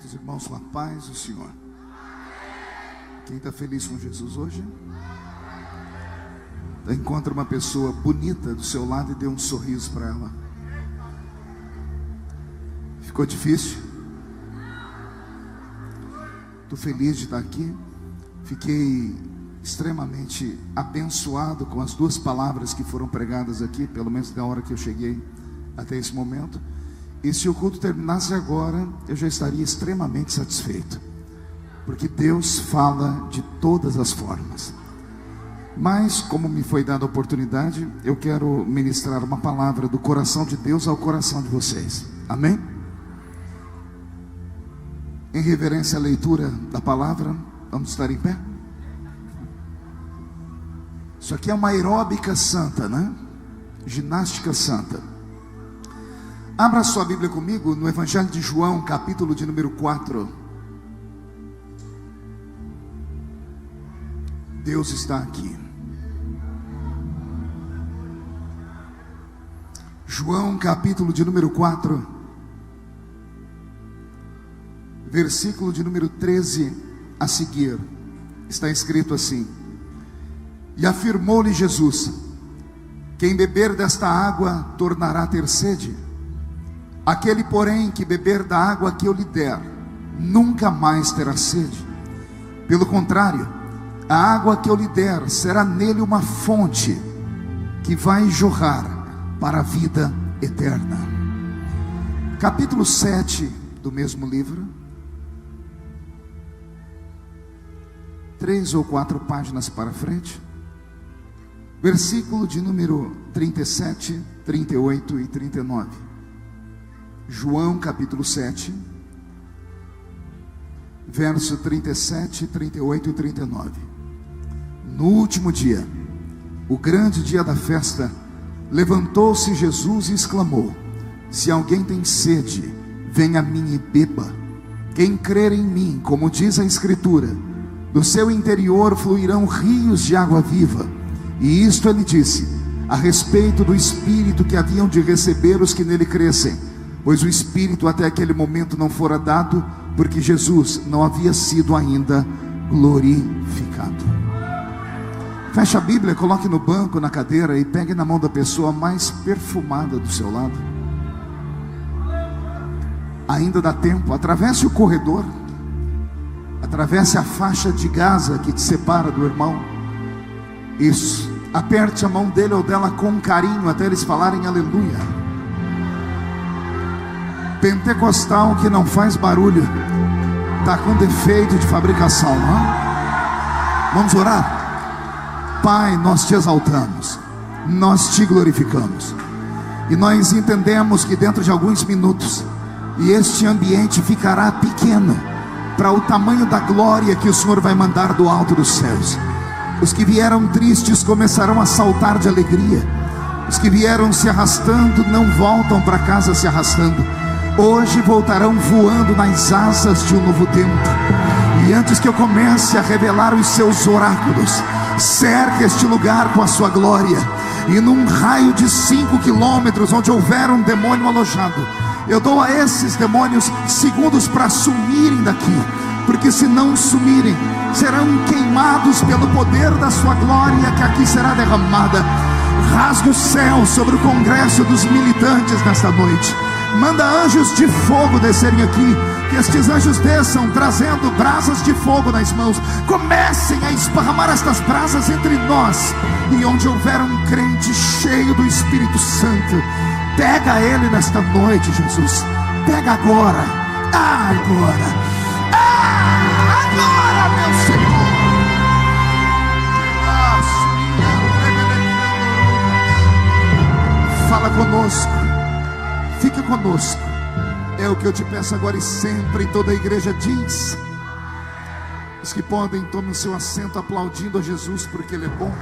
Os irmãos com a paz do Senhor. Quem está feliz com Jesus hoje? Encontra uma pessoa bonita do seu lado e dê um sorriso para ela. Ficou difícil? Estou feliz de estar aqui. Fiquei extremamente abençoado com as duas palavras que foram pregadas aqui, pelo menos da hora que eu cheguei até esse momento. E se o culto terminasse agora, eu já estaria extremamente satisfeito, porque Deus fala de todas as formas. Mas, como me foi dada a oportunidade, eu quero ministrar uma palavra do coração de Deus ao coração de vocês. Amém? Em reverência à leitura da palavra, vamos estar em pé? Isso aqui é uma aeróbica santa, né? Ginástica santa. Abra sua Bíblia comigo no Evangelho de João, capítulo de número 4. Deus está aqui. João, capítulo de número 4, versículo de número 13 a seguir. Está escrito assim: E afirmou-lhe Jesus: Quem beber desta água tornará a ter sede. Aquele, porém, que beber da água que eu lhe der, nunca mais terá sede. Pelo contrário, a água que eu lhe der será nele uma fonte que vai jorrar para a vida eterna. Capítulo 7 do mesmo livro, 3 ou 4 páginas para frente, versículo de número 37, 38 e 39. João capítulo 7, verso 37, 38 e 39. No último dia, o grande dia da festa, levantou-se Jesus e exclamou: Se alguém tem sede, venha a mim e beba. Quem crer em mim, como diz a Escritura, do seu interior fluirão rios de água viva. E isto ele disse a respeito do Espírito que haviam de receber os que nele crescem, pois o Espírito até aquele momento não fora dado, porque Jesus não havia sido ainda glorificado. Feche a Bíblia, coloque no banco, na cadeira, e pegue na mão da pessoa mais perfumada do seu lado. Ainda dá tempo. Atravesse o corredor, atravesse a faixa de Gaza que te separa do irmão. Isso, aperte a mão dele ou dela com carinho até eles falarem aleluia. Pentecostal que não faz barulho está com defeito de fabricação, não é? Vamos orar? Pai, nós te exaltamos, nós te glorificamos, e nós entendemos que dentro de alguns minutos, e este ambiente ficará pequeno para o tamanho da glória que o Senhor vai mandar do alto dos céus. Os que vieram tristes começarão a saltar de alegria. Os que vieram se arrastando não voltam para casa se arrastando. Hoje voltarão voando nas asas de um novo tempo. E antes que eu comece a revelar os seus oráculos, cerque este lugar com a sua glória. E num raio de 5 quilômetros, onde houver um demônio alojado, eu dou a esses demônios segundos para sumirem daqui, porque se não sumirem, serão queimados pelo poder da sua glória que aqui será derramada. Rasga o céu sobre o congresso dos militantes nesta noite. Manda anjos de fogo descerem aqui, que estes anjos desçam trazendo brasas de fogo nas mãos. Comecem a esparramar estas brasas entre nós. E onde houver um crente cheio do Espírito Santo, pega ele nesta noite, Jesus. Pega agora. Agora, meu Senhor. Fala conosco. Fica conosco. É o que eu te peço agora e sempre. Toda a igreja diz. Os que podem, tomem o seu assento aplaudindo a Jesus, porque Ele é bom,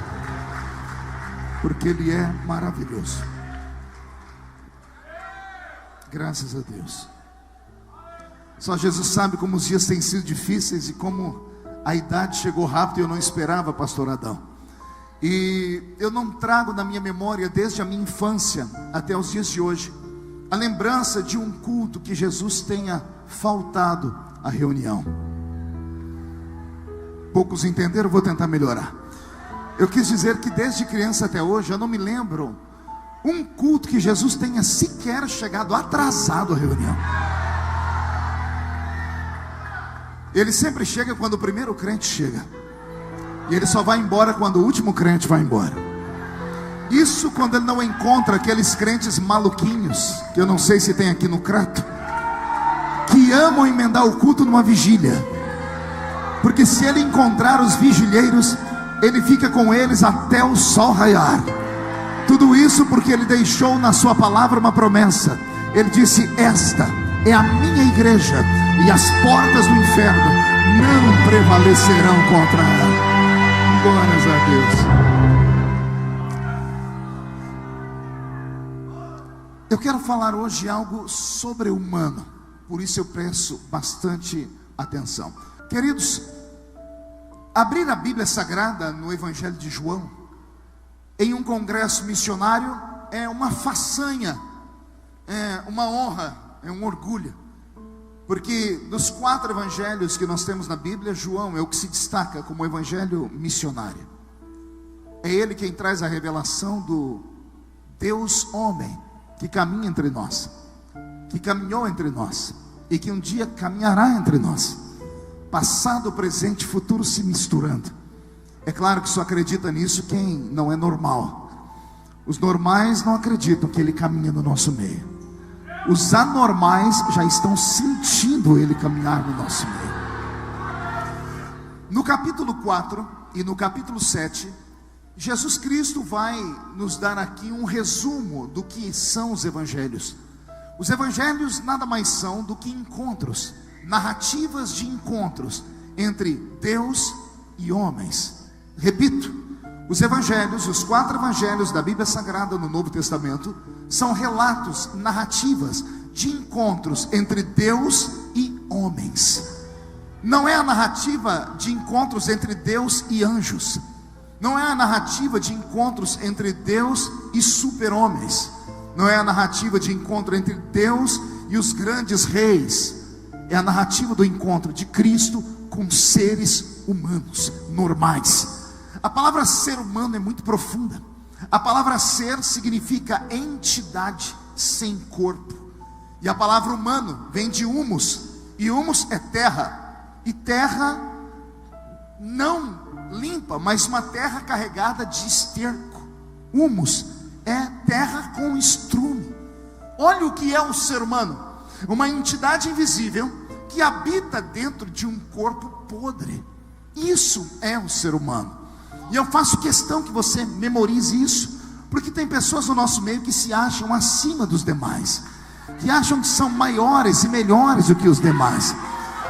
porque Ele é maravilhoso. Graças a Deus. Só Jesus sabe como os dias têm sido difíceis e como a idade chegou rápido e eu não esperava, pastor Adão. E eu não trago na minha memória, desde a minha infância até os dias de hoje, a lembrança de um culto que Jesus tenha faltado a reunião. Poucos entenderam, vou tentar melhorar. Eu quis dizer que desde criança até hoje eu não me lembro um culto que Jesus tenha sequer chegado atrasado à reunião. Ele sempre chega quando o primeiro crente chega, e ele só vai embora quando o último crente vai embora. Isso quando ele não encontra aqueles crentes maluquinhos, que eu não sei se tem aqui no Crato, que amam emendar o culto numa vigília. Porque se ele encontrar os vigilheiros, ele fica com eles até o sol raiar. Tudo isso porque ele deixou na sua palavra uma promessa. Ele disse: esta é a minha igreja, e as portas do inferno não prevalecerão contra ela. Glórias a Deus. Eu quero falar hoje algo sobre-humano, por isso eu peço bastante atenção. Queridos, abrir a Bíblia Sagrada no Evangelho de João, em um congresso missionário, é uma façanha, é uma honra, é um orgulho. Porque dos 4 evangelhos que nós temos na Bíblia, João é o que se destaca como evangelho missionário. É ele quem traz a revelação do Deus homem, que caminha entre nós, que caminhou entre nós, e que um dia caminhará entre nós. Passado, presente e futuro se misturando. É claro que só acredita nisso quem não é normal. Os normais não acreditam que ele caminha no nosso meio. Os anormais já estão sentindo ele caminhar no nosso meio. No capítulo 4 e no capítulo 7, Jesus Cristo vai nos dar aqui um resumo do que são os evangelhos. Os evangelhos nada mais são do que encontros, narrativas de encontros entre Deus e homens. Repito, os evangelhos, os 4 evangelhos da Bíblia Sagrada no Novo Testamento, são relatos, narrativas de encontros entre Deus e homens. Não é a narrativa de encontros entre Deus e anjos. Não é a narrativa de encontros entre Deus e super-homens. Não é a narrativa de encontro entre Deus e os grandes reis. É a narrativa do encontro de Cristo com seres humanos normais. A palavra ser humano é muito profunda. A palavra ser significa entidade sem corpo. E a palavra humano vem de humus. E humus é terra. E terra não limpa, mas uma terra carregada de esterco. Humus é terra com estrume. Olha o que é o ser humano: uma entidade invisível que habita dentro de um corpo podre. Isso é o ser humano. E eu faço questão que você memorize isso, porque tem pessoas no nosso meio que se acham acima dos demais, que acham que são maiores e melhores do que os demais.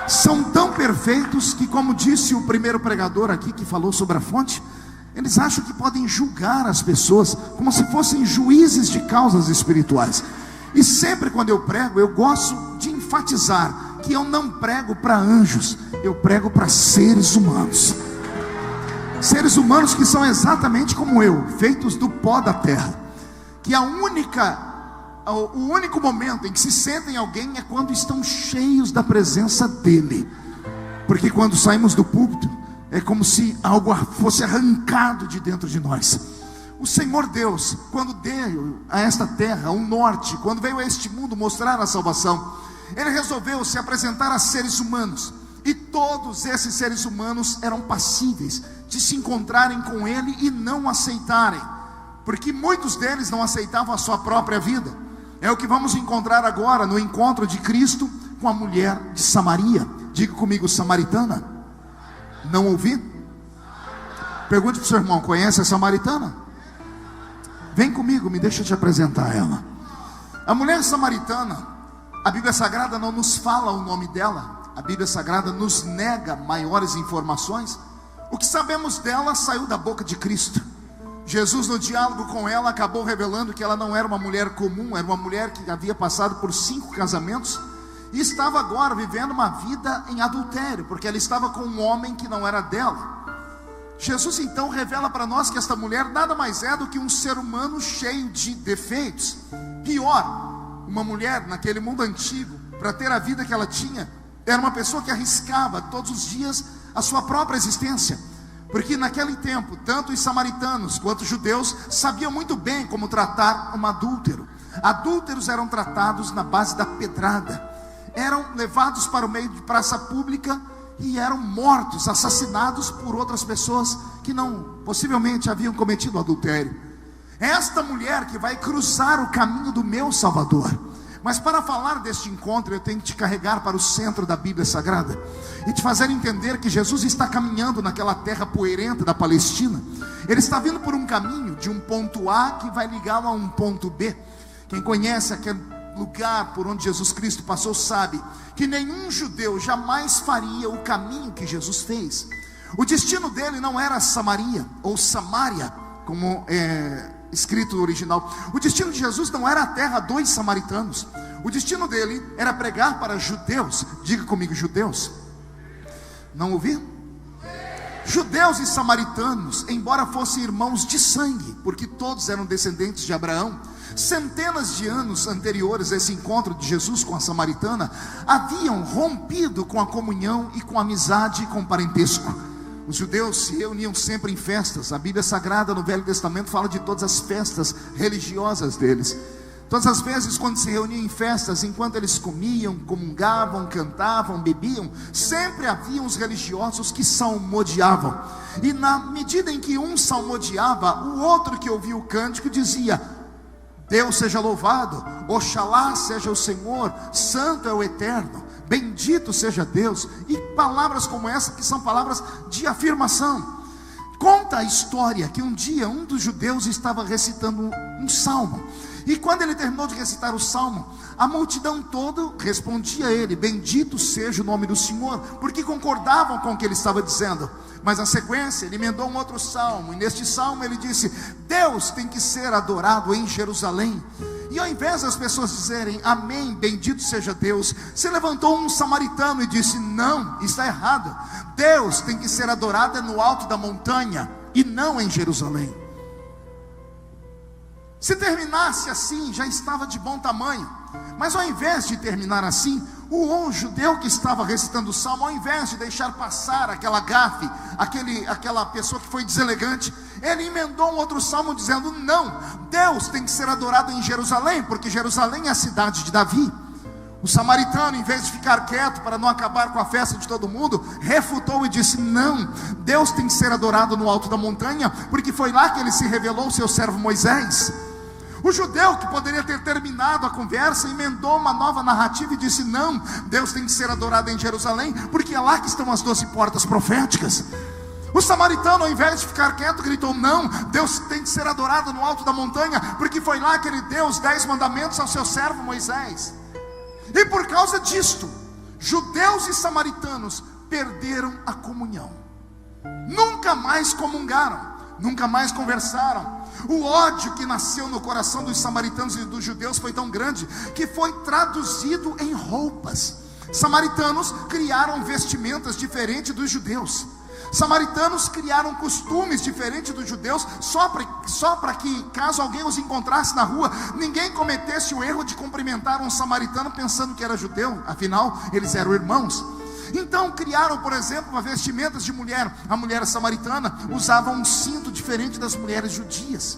São tão perfeitos que, como disse o primeiro pregador aqui que falou sobre a fonte, eles acham que podem julgar as pessoas como se fossem juízes de causas espirituais. E sempre quando eu prego, eu gosto de enfatizar que eu não prego para anjos, eu prego para seres humanos. Seres humanos que são exatamente como eu, feitos do pó da terra. Que o único momento em que se sentem alguém é quando estão cheios da presença dele. Porque quando saímos do púlpito, é como se algo fosse arrancado de dentro de nós. O Senhor Deus, quando deu a esta terra um norte, quando veio a este mundo mostrar a salvação, Ele resolveu se apresentar a seres humanos. E todos esses seres humanos eram passíveis de se encontrarem com Ele e não aceitarem, porque muitos deles não aceitavam a sua própria vida. É o que vamos encontrar agora no encontro de Cristo com a mulher de Samaria. Diga comigo, samaritana. Não ouvi? Pergunte para o seu irmão: conhece a samaritana? Vem comigo, me deixa te apresentar ela. A mulher samaritana, a Bíblia Sagrada não nos fala o nome dela. A Bíblia Sagrada nos nega maiores informações. O que sabemos dela saiu da boca de Cristo. Jesus, no diálogo com ela, acabou revelando que ela não era uma mulher comum. Era uma mulher que havia passado por 5 casamentos e estava agora vivendo uma vida em adultério, porque ela estava com um homem que não era dela. Jesus então revela para nós que esta mulher nada mais é do que um ser humano cheio de defeitos. Pior, uma mulher naquele mundo antigo, para ter a vida que ela tinha, Era uma pessoa que arriscava todos os dias a sua própria existência, porque naquele tempo, tanto os samaritanos quanto os judeus sabiam muito bem como tratar um adúltero. Adúlteros eram tratados na base da pedrada, eram levados para o meio de praça pública e eram mortos, assassinados por outras pessoas que possivelmente haviam cometido adultério. É esta mulher que vai cruzar o caminho do meu Salvador. Mas para falar deste encontro, eu tenho que te carregar para o centro da Bíblia Sagrada e te fazer entender que Jesus está caminhando naquela terra poeirenta da Palestina. Ele está vindo por um caminho de um ponto A que vai ligá-lo a um ponto B. Quem conhece aquele lugar por onde Jesus Cristo passou sabe que nenhum judeu jamais faria o caminho que Jesus fez. O destino dele não era Samaria ou Samária, como escrito no original. O destino de Jesus não era a terra dos samaritanos. O destino dele era pregar para judeus. Diga comigo, judeus. Não ouvi? Judeus e samaritanos, embora fossem irmãos de sangue, porque todos eram descendentes de Abraão, centenas de anos anteriores a esse encontro de Jesus com a samaritana, haviam rompido com a comunhão e com a amizade e com o parentesco. Os judeus se reuniam sempre em festas. A Bíblia Sagrada no Velho Testamento fala de todas as festas religiosas deles. Todas as vezes quando se reuniam em festas, enquanto eles comiam, comungavam, cantavam, bebiam, sempre havia uns religiosos que salmodiavam. E na medida em que um salmodiava, o outro que ouvia o cântico dizia: Deus seja louvado, Oxalá seja o Senhor, santo é o Eterno, bendito seja Deus. E palavras como essa, que são palavras de afirmação. Conta a história que um dia um dos judeus estava recitando um salmo, e quando ele terminou de recitar o salmo, a multidão toda respondia a ele: bendito seja o nome do Senhor, porque concordavam com o que ele estava dizendo. Mas na sequência ele emendou um outro salmo, e neste salmo ele disse: Deus tem que ser adorado em Jerusalém. E ao invés das pessoas dizerem amém, bendito seja Deus, se levantou um samaritano e disse: não, está errado. Deus tem que ser adorado no alto da montanha e não em Jerusalém. Se terminasse assim, já estava de bom tamanho. Mas ao invés de terminar assim, o judeu que estava recitando o salmo, ao invés de deixar passar aquela gafe, aquela pessoa que foi deselegante, ele emendou um outro salmo dizendo: não, Deus tem que ser adorado em Jerusalém, porque Jerusalém é a cidade de Davi. O samaritano, em vez de ficar quieto para não acabar com a festa de todo mundo, refutou e disse: não, Deus tem que ser adorado no alto da montanha, porque foi lá que ele se revelou ao seu servo Moisés. O judeu, que poderia ter terminado a conversa, emendou uma nova narrativa e disse: não, Deus tem que ser adorado em Jerusalém, porque é lá que estão as 12 portas proféticas. O samaritano, ao invés de ficar quieto, gritou: não, Deus tem que ser adorado no alto da montanha, porque foi lá que ele deu os 10 mandamentos ao seu servo Moisés. E por causa disto, judeus e samaritanos perderam a comunhão. Nunca mais comungaram, nunca mais conversaram. O ódio que nasceu no coração dos samaritanos e dos judeus foi tão grande que foi traduzido em roupas. Samaritanos criaram vestimentas diferentes dos judeus. Samaritanos criaram costumes diferentes dos judeus, só para que, caso alguém os encontrasse na rua, ninguém cometesse o erro de cumprimentar um samaritano pensando que era judeu. Afinal, eles eram irmãos. Então criaram, por exemplo, vestimentas de mulher. A mulher samaritana usava um cinto diferente das mulheres judias,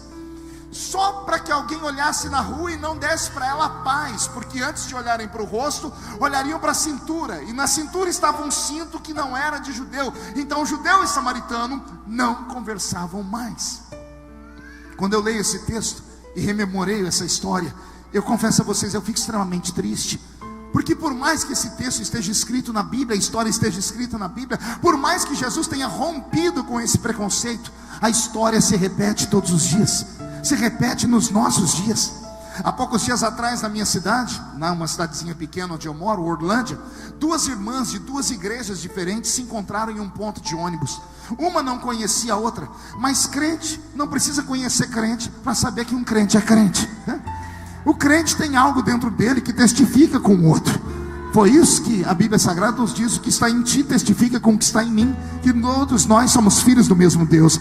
só para que alguém olhasse na rua e não desse para ela paz, porque antes de olharem para o rosto, olhariam para a cintura, e na cintura estava um cinto que não era de judeu. Então judeu e samaritano não conversavam mais. Quando eu leio esse texto e rememorei essa história, eu confesso a vocês, eu fico extremamente triste. Porque por mais que esse texto esteja escrito na Bíblia, a história esteja escrita na Bíblia, por mais que Jesus tenha rompido com esse preconceito, a história se repete todos os dias, se repete nos nossos dias. Há poucos dias atrás, na minha cidade, numa cidadezinha pequena onde eu moro, Orlândia, 2 irmãs de 2 igrejas diferentes se encontraram em um ponto de ônibus. Uma não conhecia a outra, mas crente não precisa conhecer crente para saber que um crente é crente, né? O crente tem algo dentro dele que testifica com o outro. Foi isso que a Bíblia Sagrada nos diz: o que está em ti testifica com o que está em mim, que todos nós somos filhos do mesmo Deus.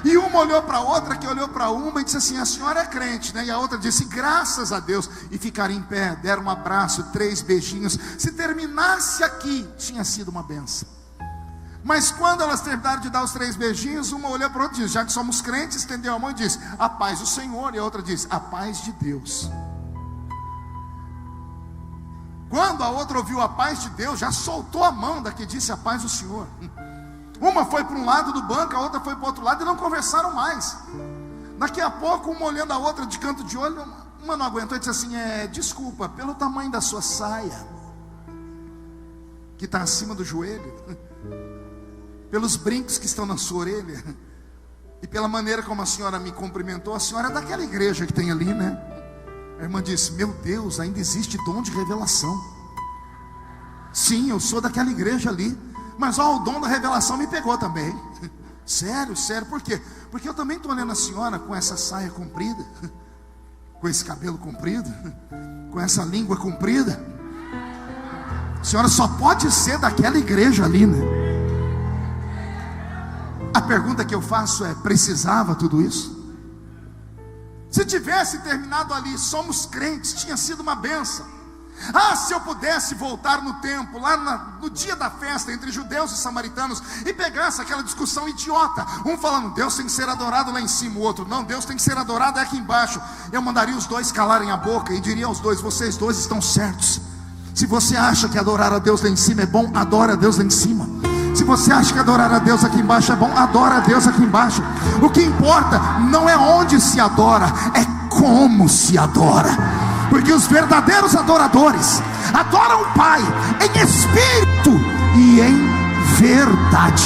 E uma uma olhou para a outra, que olhou para uma e disse assim: a senhora é crente, né? E a outra disse: graças a Deus. E ficaram em pé, deram um abraço, 3 beijinhos. Se terminasse aqui, tinha sido uma benção. Mas quando elas terminaram de dar os 3 beijinhos, uma olhou para a outra e disse: já que somos crentes, estendeu a mão e disse: a paz do Senhor. E a outra disse: a paz de Deus. Quando a outra ouviu a paz de Deus, já soltou a mão da que disse a paz do Senhor. Uma foi para um lado do banco, a outra foi para o outro lado e não conversaram mais. Daqui a pouco, uma olhando a outra de canto de olho, uma não aguentou e disse assim: desculpa, pelo tamanho da sua saia, que está acima do joelho, pelos brincos que estão na sua orelha, e pela maneira como a senhora me cumprimentou, a senhora é daquela igreja que tem ali, né? A irmã disse: meu Deus, ainda existe dom de revelação. Sim, eu sou daquela igreja ali. Mas o dom da revelação me pegou também. Sério, por quê? Porque eu também estou olhando a senhora com essa saia comprida, com esse cabelo comprido, com essa língua comprida. A senhora só pode ser daquela igreja ali, né? A pergunta que eu faço é: precisava tudo isso? Se tivesse terminado ali, somos crentes, tinha sido uma bênção. Se eu pudesse voltar no tempo, lá no dia da festa entre judeus e samaritanos, e pegasse aquela discussão idiota, um falando: Deus tem que ser adorado lá em cima, o outro: não, Deus tem que ser adorado aqui embaixo. Eu mandaria os dois calarem a boca e diria aos dois: vocês dois estão certos. Se você acha que adorar a Deus lá em cima é bom, adora a Deus lá em cima. Se você acha que adorar a Deus aqui embaixo é bom, adora a Deus aqui embaixo. O que importa não é onde se adora, é como se adora. Porque os verdadeiros adoradores adoram o Pai em espírito e em verdade.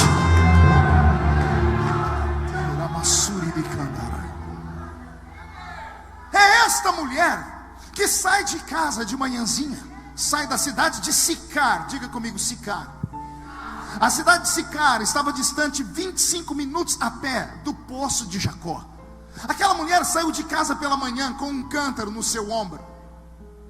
É esta mulher que sai de casa de manhãzinha, sai da cidade de Sicar. Diga comigo: Sicar. A cidade de Sicar estava distante 25 minutos a pé do poço de Jacó. Aquela mulher saiu de casa pela manhã com um cântaro no seu ombro.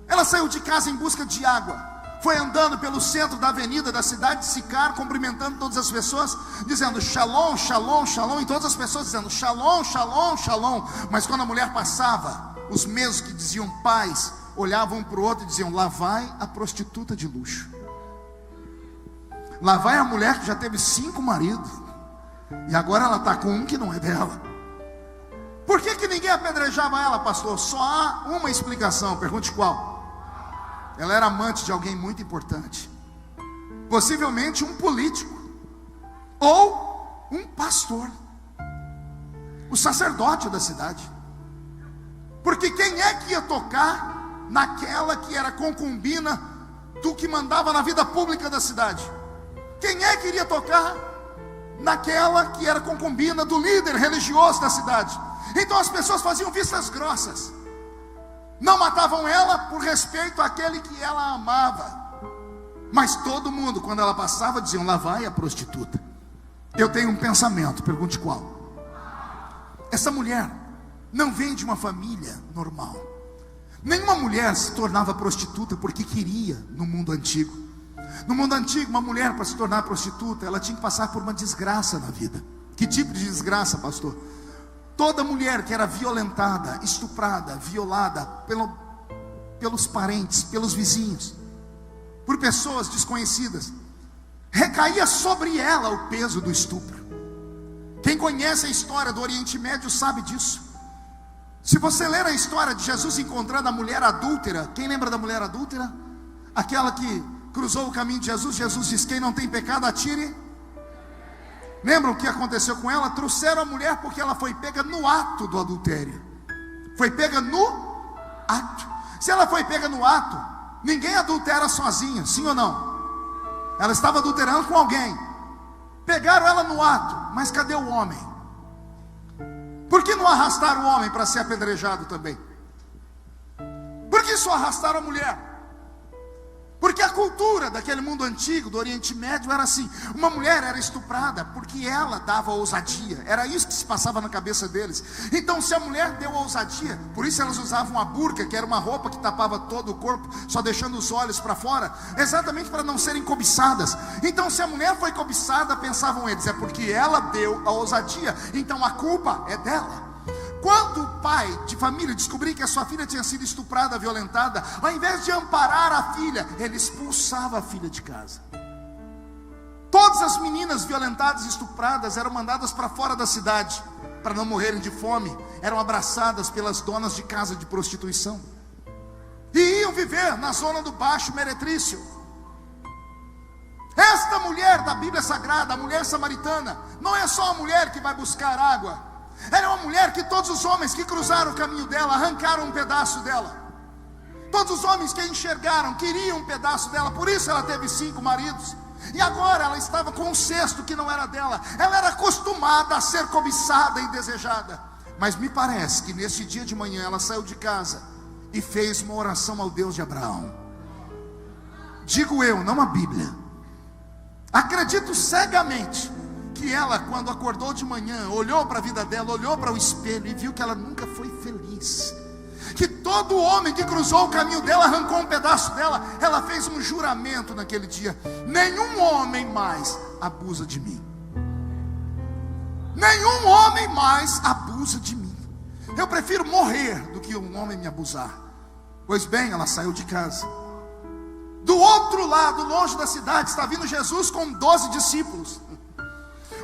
Ela saiu de casa em busca de água. Foi andando pelo centro da avenida da cidade de Sicar, cumprimentando todas as pessoas, dizendo: shalom, shalom, shalom. E todas as pessoas dizendo: shalom, shalom, shalom. Mas quando a mulher passava, os mesmos que diziam paz olhavam um para o outro e diziam: lá vai a prostituta de luxo. Lá vai a mulher que já teve 5 maridos, e agora ela está com um que não é dela. Por que ninguém apedrejava ela, pastor? Só há uma explicação. Pergunte qual? Ela era amante de alguém muito importante, possivelmente um político, ou um pastor, o sacerdote da cidade. Porque quem é que ia tocar naquela que era concubina do que mandava na vida pública da cidade? Quem é que iria tocar naquela que era concubina do líder religioso da cidade? Então as pessoas faziam vistas grossas, não matavam ela por respeito àquele que ela amava. Mas todo mundo, quando ela passava, diziam: lá vai a prostituta. Eu tenho um pensamento, pergunte qual? Essa mulher não vem de uma família normal. Nenhuma mulher se tornava prostituta porque queria no mundo antigo. No mundo antigo, uma mulher, para se tornar prostituta, ela tinha que passar por uma desgraça na vida. Que tipo de desgraça, pastor? Toda mulher que era violentada, estuprada, violada pelos parentes, pelos vizinhos, por pessoas desconhecidas, recaía sobre ela o peso do estupro. Quem conhece a história do Oriente Médio sabe disso. Se você ler a história de Jesus encontrando a mulher adúltera, quem lembra da mulher adúltera? Aquela que cruzou o caminho de Jesus. Jesus diz: quem não tem pecado, atire. Lembram o que aconteceu com ela? Trouxeram a mulher porque ela foi pega no ato do adultério. Foi pega no ato. Se ela foi pega no ato, ninguém adultera sozinha, sim ou não? Ela estava adulterando com alguém. Pegaram ela no ato, mas cadê o homem? Por que não arrastaram o homem para ser apedrejado também? Por que só arrastaram a mulher? Porque a cultura daquele mundo antigo, do Oriente Médio, era assim: uma mulher era estuprada porque ela dava ousadia. Era isso que se passava na cabeça deles. Então, se a mulher deu ousadia, por isso elas usavam a burca, que era uma roupa que tapava todo o corpo, só deixando os olhos para fora, exatamente para não serem cobiçadas. Então, se a mulher foi cobiçada, pensavam eles, é porque ela deu a ousadia, então a culpa é dela. Quando o pai de família descobria que a sua filha tinha sido estuprada, violentada, ao invés de amparar a filha, ele expulsava a filha de casa. Todas as meninas violentadas e estupradas eram mandadas para fora da cidade, para não morrerem de fome. Eram abraçadas pelas donas de casa de prostituição e iam viver na zona do Baixo Meretrício. Esta mulher da Bíblia Sagrada, a mulher samaritana, não é só a mulher que vai buscar água. Era uma mulher que todos os homens que cruzaram o caminho dela arrancaram um pedaço dela. Todos os homens que a enxergaram queriam um pedaço dela. Por isso ela teve 5 maridos. E agora ela estava com um cesto que não era dela. Ela era acostumada a ser cobiçada e desejada. Mas me parece que nesse dia de manhã ela saiu de casa e fez uma oração ao Deus de Abraão. Digo eu, não a Bíblia. Acredito cegamente que ela, quando acordou de manhã, olhou para a vida dela, olhou para o espelho e viu que ela nunca foi feliz. Que todo homem que cruzou o caminho dela arrancou um pedaço dela. Ela fez um juramento naquele dia: nenhum homem mais abusa de mim. Nenhum homem mais abusa de mim. Eu prefiro morrer do que um homem me abusar. Pois bem, ela saiu de casa. Do outro lado, longe da cidade, está vindo Jesus com 12 discípulos.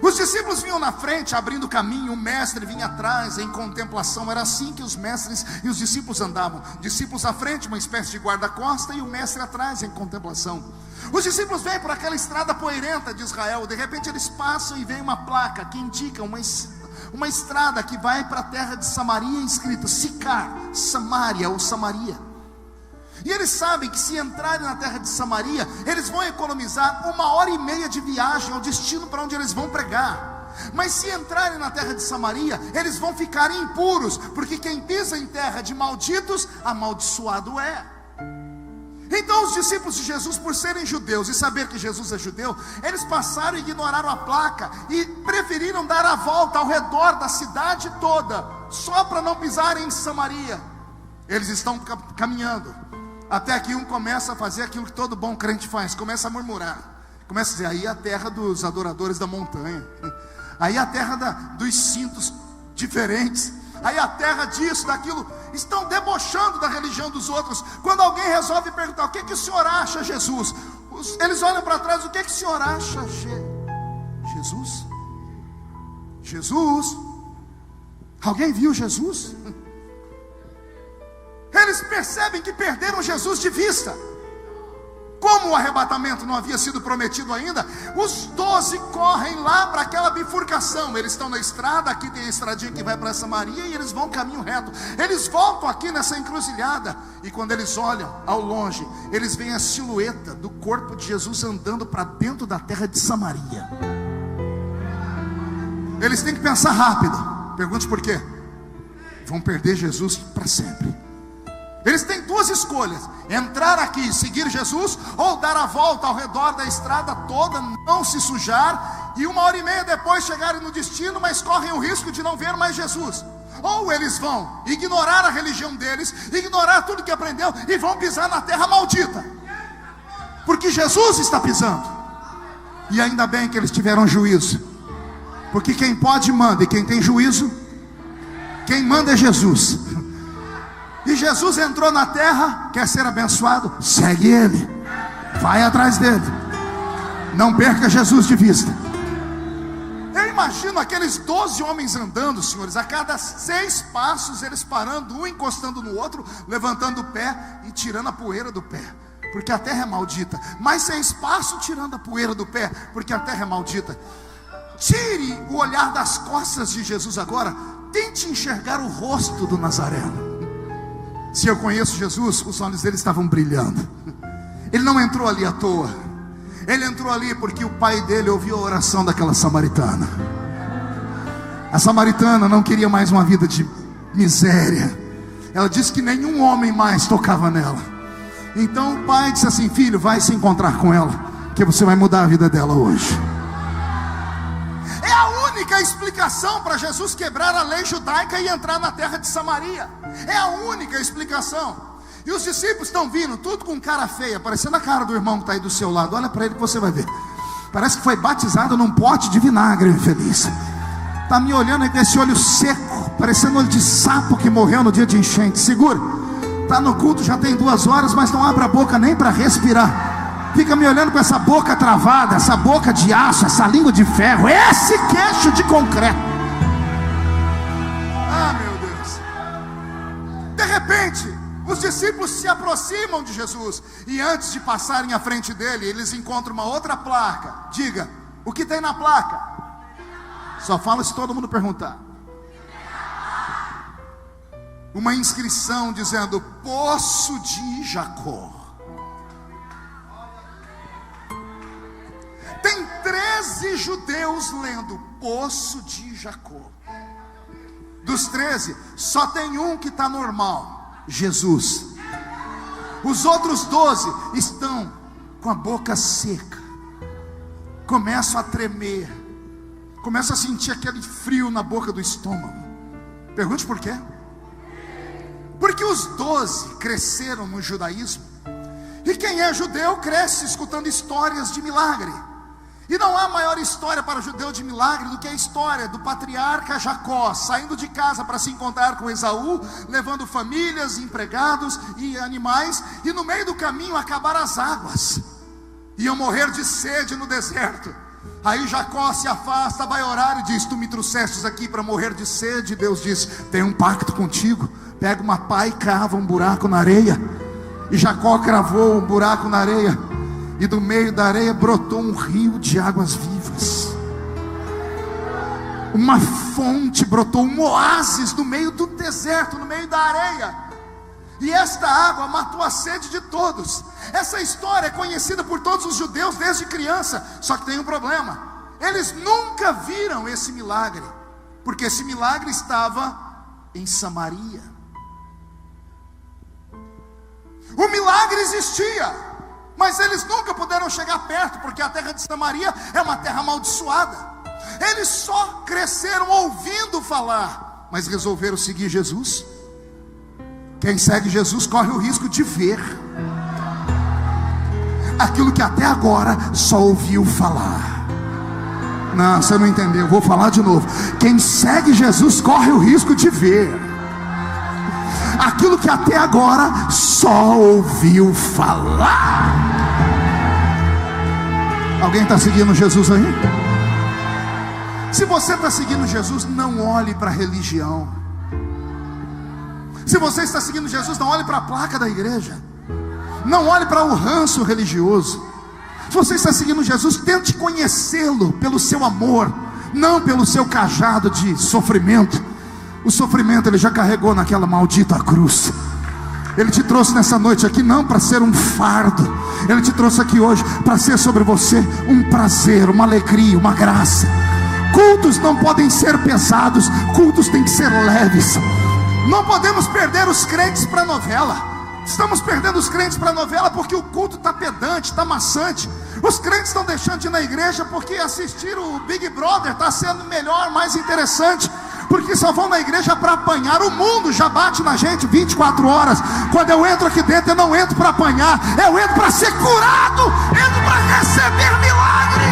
Os discípulos vinham na frente, abrindo caminho. O mestre vinha atrás, em contemplação. Era assim que os mestres e os discípulos andavam: discípulos à frente, uma espécie de guarda-costa, e o mestre atrás, em contemplação. Os discípulos vêm por aquela estrada poeirenta de Israel. De repente eles passam e vem uma placa que indica uma estrada que vai para a terra de Samaria, escrito Sicar, Samaria ou Samaria. E eles sabem que se entrarem na terra de Samaria, eles vão economizar 1h30 de viagem ao destino para onde eles vão pregar. Mas se entrarem na terra de Samaria, eles vão ficar impuros, porque quem pisa em terra de malditos, amaldiçoado é. Então os discípulos de Jesus, por serem judeus e saber que Jesus é judeu, eles passaram e ignoraram a placa e preferiram dar a volta ao redor da cidade toda, só para não pisarem em Samaria. Eles estão caminhando, até que um começa a fazer aquilo que todo bom crente faz: começa a murmurar, começa a dizer: aí é a terra dos adoradores da montanha, aí é a terra dos cintos diferentes, aí é a terra disso, daquilo. Estão debochando da religião dos outros. Quando alguém resolve perguntar: o que o senhor acha, Jesus? Eles olham para trás: o que o senhor acha, Jesus? Jesus? Alguém viu Jesus? Eles percebem que perderam Jesus de vista. Como o arrebatamento não havia sido prometido ainda, os 12 correm lá para aquela bifurcação. Eles estão na estrada, aqui tem a estradinha que vai para Samaria, e eles vão caminho reto. Eles voltam aqui nessa encruzilhada, e quando eles olham ao longe, eles veem a silhueta do corpo de Jesus andando para dentro da terra de Samaria. Eles têm que pensar rápido. Pergunte por quê? Vão perder Jesus para sempre. Eles têm 2 escolhas: entrar aqui e seguir Jesus, ou dar a volta ao redor da estrada toda, não se sujar, e 1h30 depois chegarem no destino, mas correm o risco de não ver mais Jesus. Ou eles vão ignorar a religião deles, ignorar tudo que aprendeu, e vão pisar na terra maldita, porque Jesus está pisando. E ainda bem que eles tiveram juízo, porque quem pode manda, e quem tem juízo, quem manda é Jesus. E Jesus entrou na terra, quer ser abençoado? Segue Ele, vai atrás dele, não perca Jesus de vista. Eu imagino aqueles 12 homens andando, senhores, a cada 6 passos eles parando, um encostando no outro, levantando o pé e tirando a poeira do pé, porque a terra é maldita. Mais 6 passos tirando a poeira do pé, porque a terra é maldita. Tire o olhar das costas de Jesus agora, tente enxergar o rosto do Nazareno. Se eu conheço Jesus, os olhos dele estavam brilhando. Ele não entrou ali à toa. Ele entrou ali porque o pai dele ouviu a oração daquela samaritana. A samaritana não queria mais uma vida de miséria. Ela disse que nenhum homem mais tocava nela. Então o pai disse assim: filho, vai se encontrar com ela, que você vai mudar a vida dela hoje. É a única explicação para Jesus quebrar a lei judaica e entrar na terra de Samaria. É a única explicação. E os discípulos estão vindo, tudo com cara feia, parecendo a cara do irmão que está aí do seu lado. Olha para ele que você vai ver. Parece que foi batizado num pote de vinagre, infeliz. Está me olhando aí com esse olho seco, parecendo olho de sapo que morreu no dia de enchente. Segura. Está no culto, já tem 2 horas, mas não abre a boca nem para respirar. Fica me olhando com essa boca travada, essa boca de aço, essa língua de ferro, esse queixo de concreto. Ah, meu Deus. De repente, os discípulos se aproximam de Jesus, e antes de passarem à frente dele, eles encontram uma outra placa. Diga, o que tem na placa? Só fala se todo mundo perguntar. Uma inscrição dizendo: Poço de Jacó. Tem 13 judeus lendo Poço de Jacó. Dos 13, só tem um que está normal: Jesus. Os outros 12 estão com a boca seca, começam a tremer, começam a sentir aquele frio na boca do estômago. Pergunte por quê? Porque os 12 cresceram no judaísmo, e quem é judeu cresce escutando histórias de milagre. E não há maior história para o judeu de milagre do que a história do patriarca Jacó, saindo de casa para se encontrar com Esaú, levando famílias, empregados e animais, e no meio do caminho acabaram as águas, iam morrer de sede no deserto. Aí Jacó se afasta, vai orar e diz: tu me trouxestes aqui para morrer de sede. Deus diz: tem um pacto contigo, pega uma pá e crava um buraco na areia. E Jacó cravou um buraco na areia, e do meio da areia brotou um rio de águas vivas. Uma fonte brotou, um oásis no meio do deserto, no meio da areia. E esta água matou a sede de todos. Essa história é conhecida por todos os judeus desde criança. Só que tem um problema: eles nunca viram esse milagre, porque esse milagre estava em Samaria. O milagre existia, mas eles nunca puderam chegar perto, porque a terra de Samaria é uma terra amaldiçoada. Eles só cresceram ouvindo falar, mas resolveram seguir Jesus. Quem segue Jesus corre o risco de ver aquilo que até agora só ouviu falar. Não, você não entendeu, vou falar de novo. Quem segue Jesus corre o risco de ver aquilo que até agora só ouviu falar. Alguém está seguindo Jesus aí? Se você está seguindo Jesus, não olhe para a religião. Se você está seguindo Jesus, não olhe para a placa da igreja, não olhe para o ranço religioso. Se você está seguindo Jesus, tente conhecê-lo pelo seu amor, não pelo seu cajado de sofrimento. O sofrimento ele já carregou naquela maldita cruz. Ele te trouxe nessa noite aqui não para ser um fardo, ele te trouxe aqui hoje para ser sobre você um prazer, uma alegria, uma graça. Cultos não podem ser pesados, cultos têm que ser leves. Não podemos perder os crentes para novela. Estamos perdendo os crentes para novela porque o culto está pedante, está maçante. Os crentes estão deixando de ir na igreja porque assistir o Big Brother está sendo melhor, mais interessante. Porque só vão na igreja para apanhar. O mundo já bate na gente 24 horas. Quando eu entro aqui dentro, eu não entro para apanhar, eu entro para ser curado, entro para receber milagre.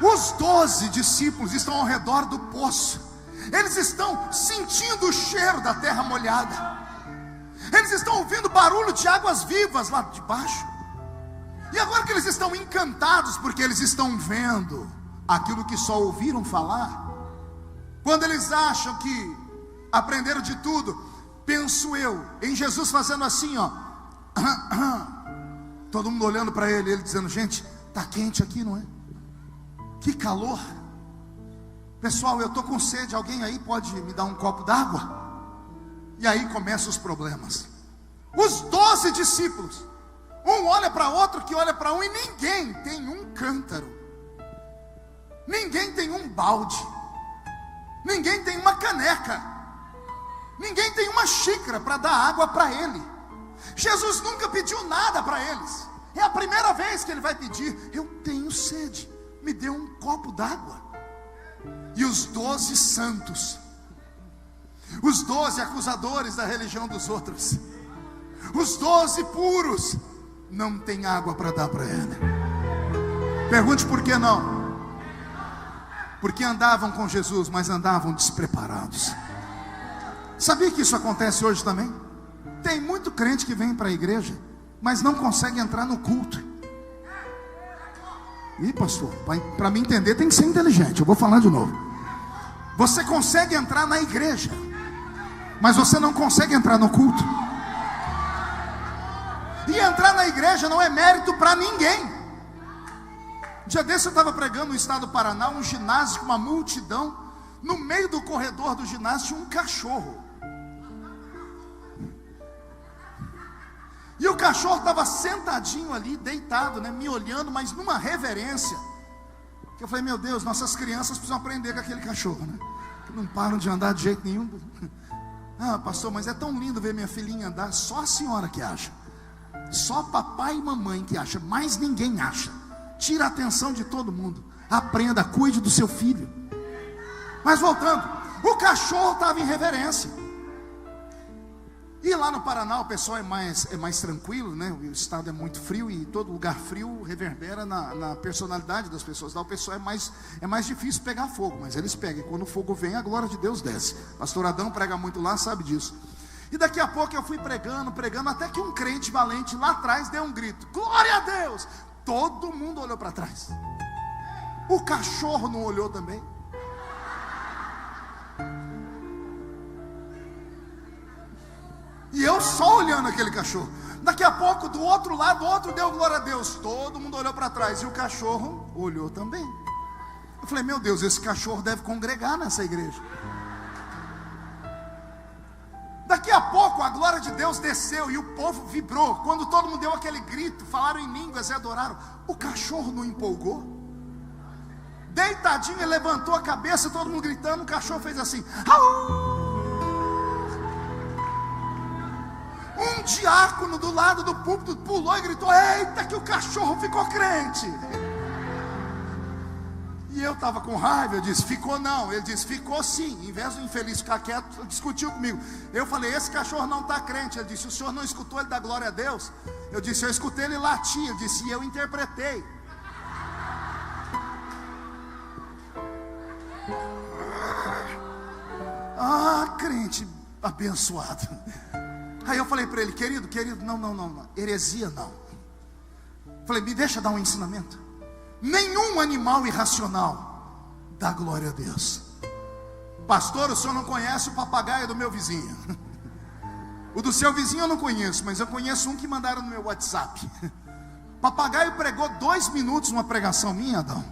Os 12 discípulos estão ao redor do poço. Eles estão sentindo o cheiro da terra molhada. Eles estão ouvindo barulho de águas vivas lá de baixo. E agora que eles estão encantados, porque eles estão vendo aquilo que só ouviram falar, quando eles acham que aprenderam de tudo, penso eu em Jesus fazendo assim, ó. Todo mundo olhando para ele, ele dizendo: gente, tá quente aqui, não é? Que calor. Pessoal, eu estou com sede, alguém aí pode me dar um copo d'água? E aí começam os problemas. Os 12 discípulos, um olha para outro, que olha para um, e ninguém tem um cântaro, ninguém tem um balde, ninguém tem uma caneca, ninguém tem uma xícara para dar água para ele. Jesus nunca pediu nada para eles. É a primeira vez que ele vai pedir: eu tenho sede, me dê um copo d'água. E os 12 santos, os 12 acusadores da religião dos outros, os 12 puros, não tem água para dar para ele. Pergunte por que não? Porque andavam com Jesus, mas andavam despreparados. Sabia que isso acontece hoje também? Tem muito crente que vem para a igreja, mas não consegue entrar no culto. Ih, pastor, para me entender tem que ser inteligente. Eu vou falar de novo. Você consegue entrar na igreja, mas você não consegue entrar no culto. E entrar na igreja não é mérito para ninguém. Um dia desse eu estava pregando no estado do Paraná, um ginásio com uma multidão. No meio do corredor do ginásio tinha um cachorro. E o cachorro estava sentadinho ali, deitado, né, me olhando, mas numa reverência. Eu falei: meu Deus, nossas crianças precisam aprender com aquele cachorro, né? Que não param de andar de jeito nenhum. Ah, pastor, mas é tão lindo ver minha filhinha andar. Só a senhora que acha. Só papai e mamãe que acha. Mais ninguém acha. Tira a atenção de todo mundo. Aprenda, cuide do seu filho. Mas voltando, o cachorro estava em reverência. E lá no Paraná o pessoal é mais tranquilo, né? O estado é muito frio e todo lugar frio reverbera na personalidade das pessoas. Lá o pessoal é mais difícil pegar fogo, mas eles pegam. E quando o fogo vem, a glória de Deus desce. Pastor Adão prega muito lá, sabe disso. E daqui a pouco eu fui pregando, até que um crente valente lá atrás deu um grito: glória a Deus! Todo mundo olhou para trás. O cachorro não olhou também. E eu só olhando aquele cachorro. Daqui a pouco, do outro lado, outro deu glória a Deus. Todo mundo olhou para trás e o cachorro olhou também. Eu falei: meu Deus, esse cachorro deve congregar nessa igreja. Daqui a pouco a glória de Deus desceu e o povo vibrou. Quando todo mundo deu aquele grito, falaram em línguas e adoraram, o cachorro não empolgou? Deitadinho, ele levantou a cabeça, todo mundo gritando, o cachorro fez assim: au! Um diácono do lado do púlpito pulou e gritou: eita, que o cachorro ficou crente. E eu estava com raiva, eu disse: ficou não. Ele disse: ficou sim. Em vez do infeliz ficar quieto, discutiu comigo. Eu falei: esse cachorro não está crente. Ele disse: o senhor não escutou ele dar glória a Deus? Eu disse: eu escutei ele latir. Ele disse: e eu interpretei. Ah, crente abençoado. Aí eu falei para ele: querido, não, heresia não. Falei: me deixa dar um ensinamento. Nenhum animal irracional dá glória a Deus. Pastor, o senhor não conhece o papagaio do meu vizinho. O do seu vizinho eu não conheço, mas eu conheço um que mandaram no meu WhatsApp. Papagaio pregou 2 minutos numa pregação minha, Adão,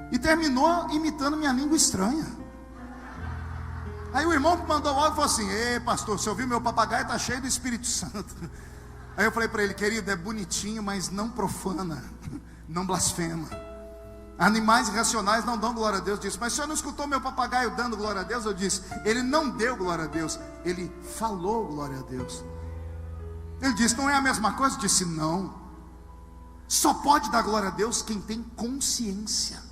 e terminou imitando minha língua estranha. Aí o irmão que mandou o áudio falou assim: ei pastor, você ouviu, meu papagaio está cheio do Espírito Santo. Aí eu falei para ele: querido, é bonitinho, mas não profana, não blasfema. Animais irracionais não dão glória a Deus. Disse: mas o senhor não escutou meu papagaio dando glória a Deus? Eu disse: ele não deu glória a Deus, ele falou glória a Deus. Ele disse: não é a mesma coisa? Eu disse: não. Só pode dar glória a Deus quem tem consciência.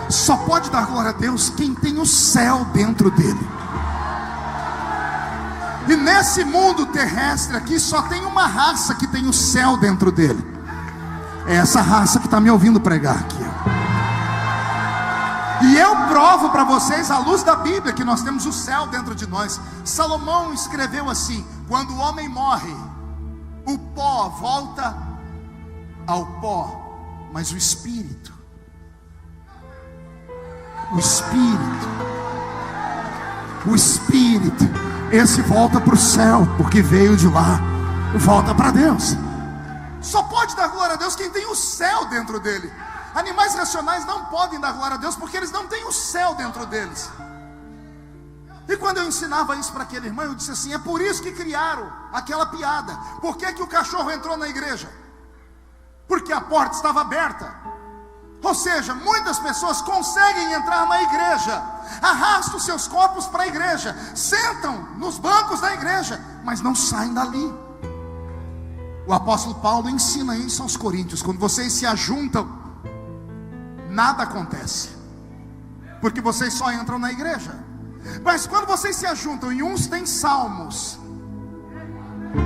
Só pode dar glória a Deus quem tem o céu dentro dele. E nesse mundo terrestre aqui só tem uma raça que tem o céu dentro dele. É essa raça que está me ouvindo pregar aqui. E eu provo para vocês, à luz da Bíblia, que nós temos o céu dentro de nós. Salomão escreveu assim: quando o homem morre, o pó volta ao pó, mas o espírito, esse volta para o céu, porque veio de lá, volta para Deus. Só pode dar glória a Deus quem tem o céu dentro dele. Animais racionais não podem dar glória a Deus porque eles não têm o céu dentro deles. E quando eu ensinava isso para aquele irmão, eu disse assim: é por isso que criaram aquela piada. Por que o cachorro entrou na igreja? Porque a porta estava aberta. Ou seja, muitas pessoas conseguem entrar na igreja, arrastam seus corpos para a igreja, sentam nos bancos da igreja, mas não saem dali. O apóstolo Paulo ensina isso aos coríntios: quando vocês se ajuntam, nada acontece, porque vocês só entram na igreja. Mas quando vocês se ajuntam, e uns têm salmos,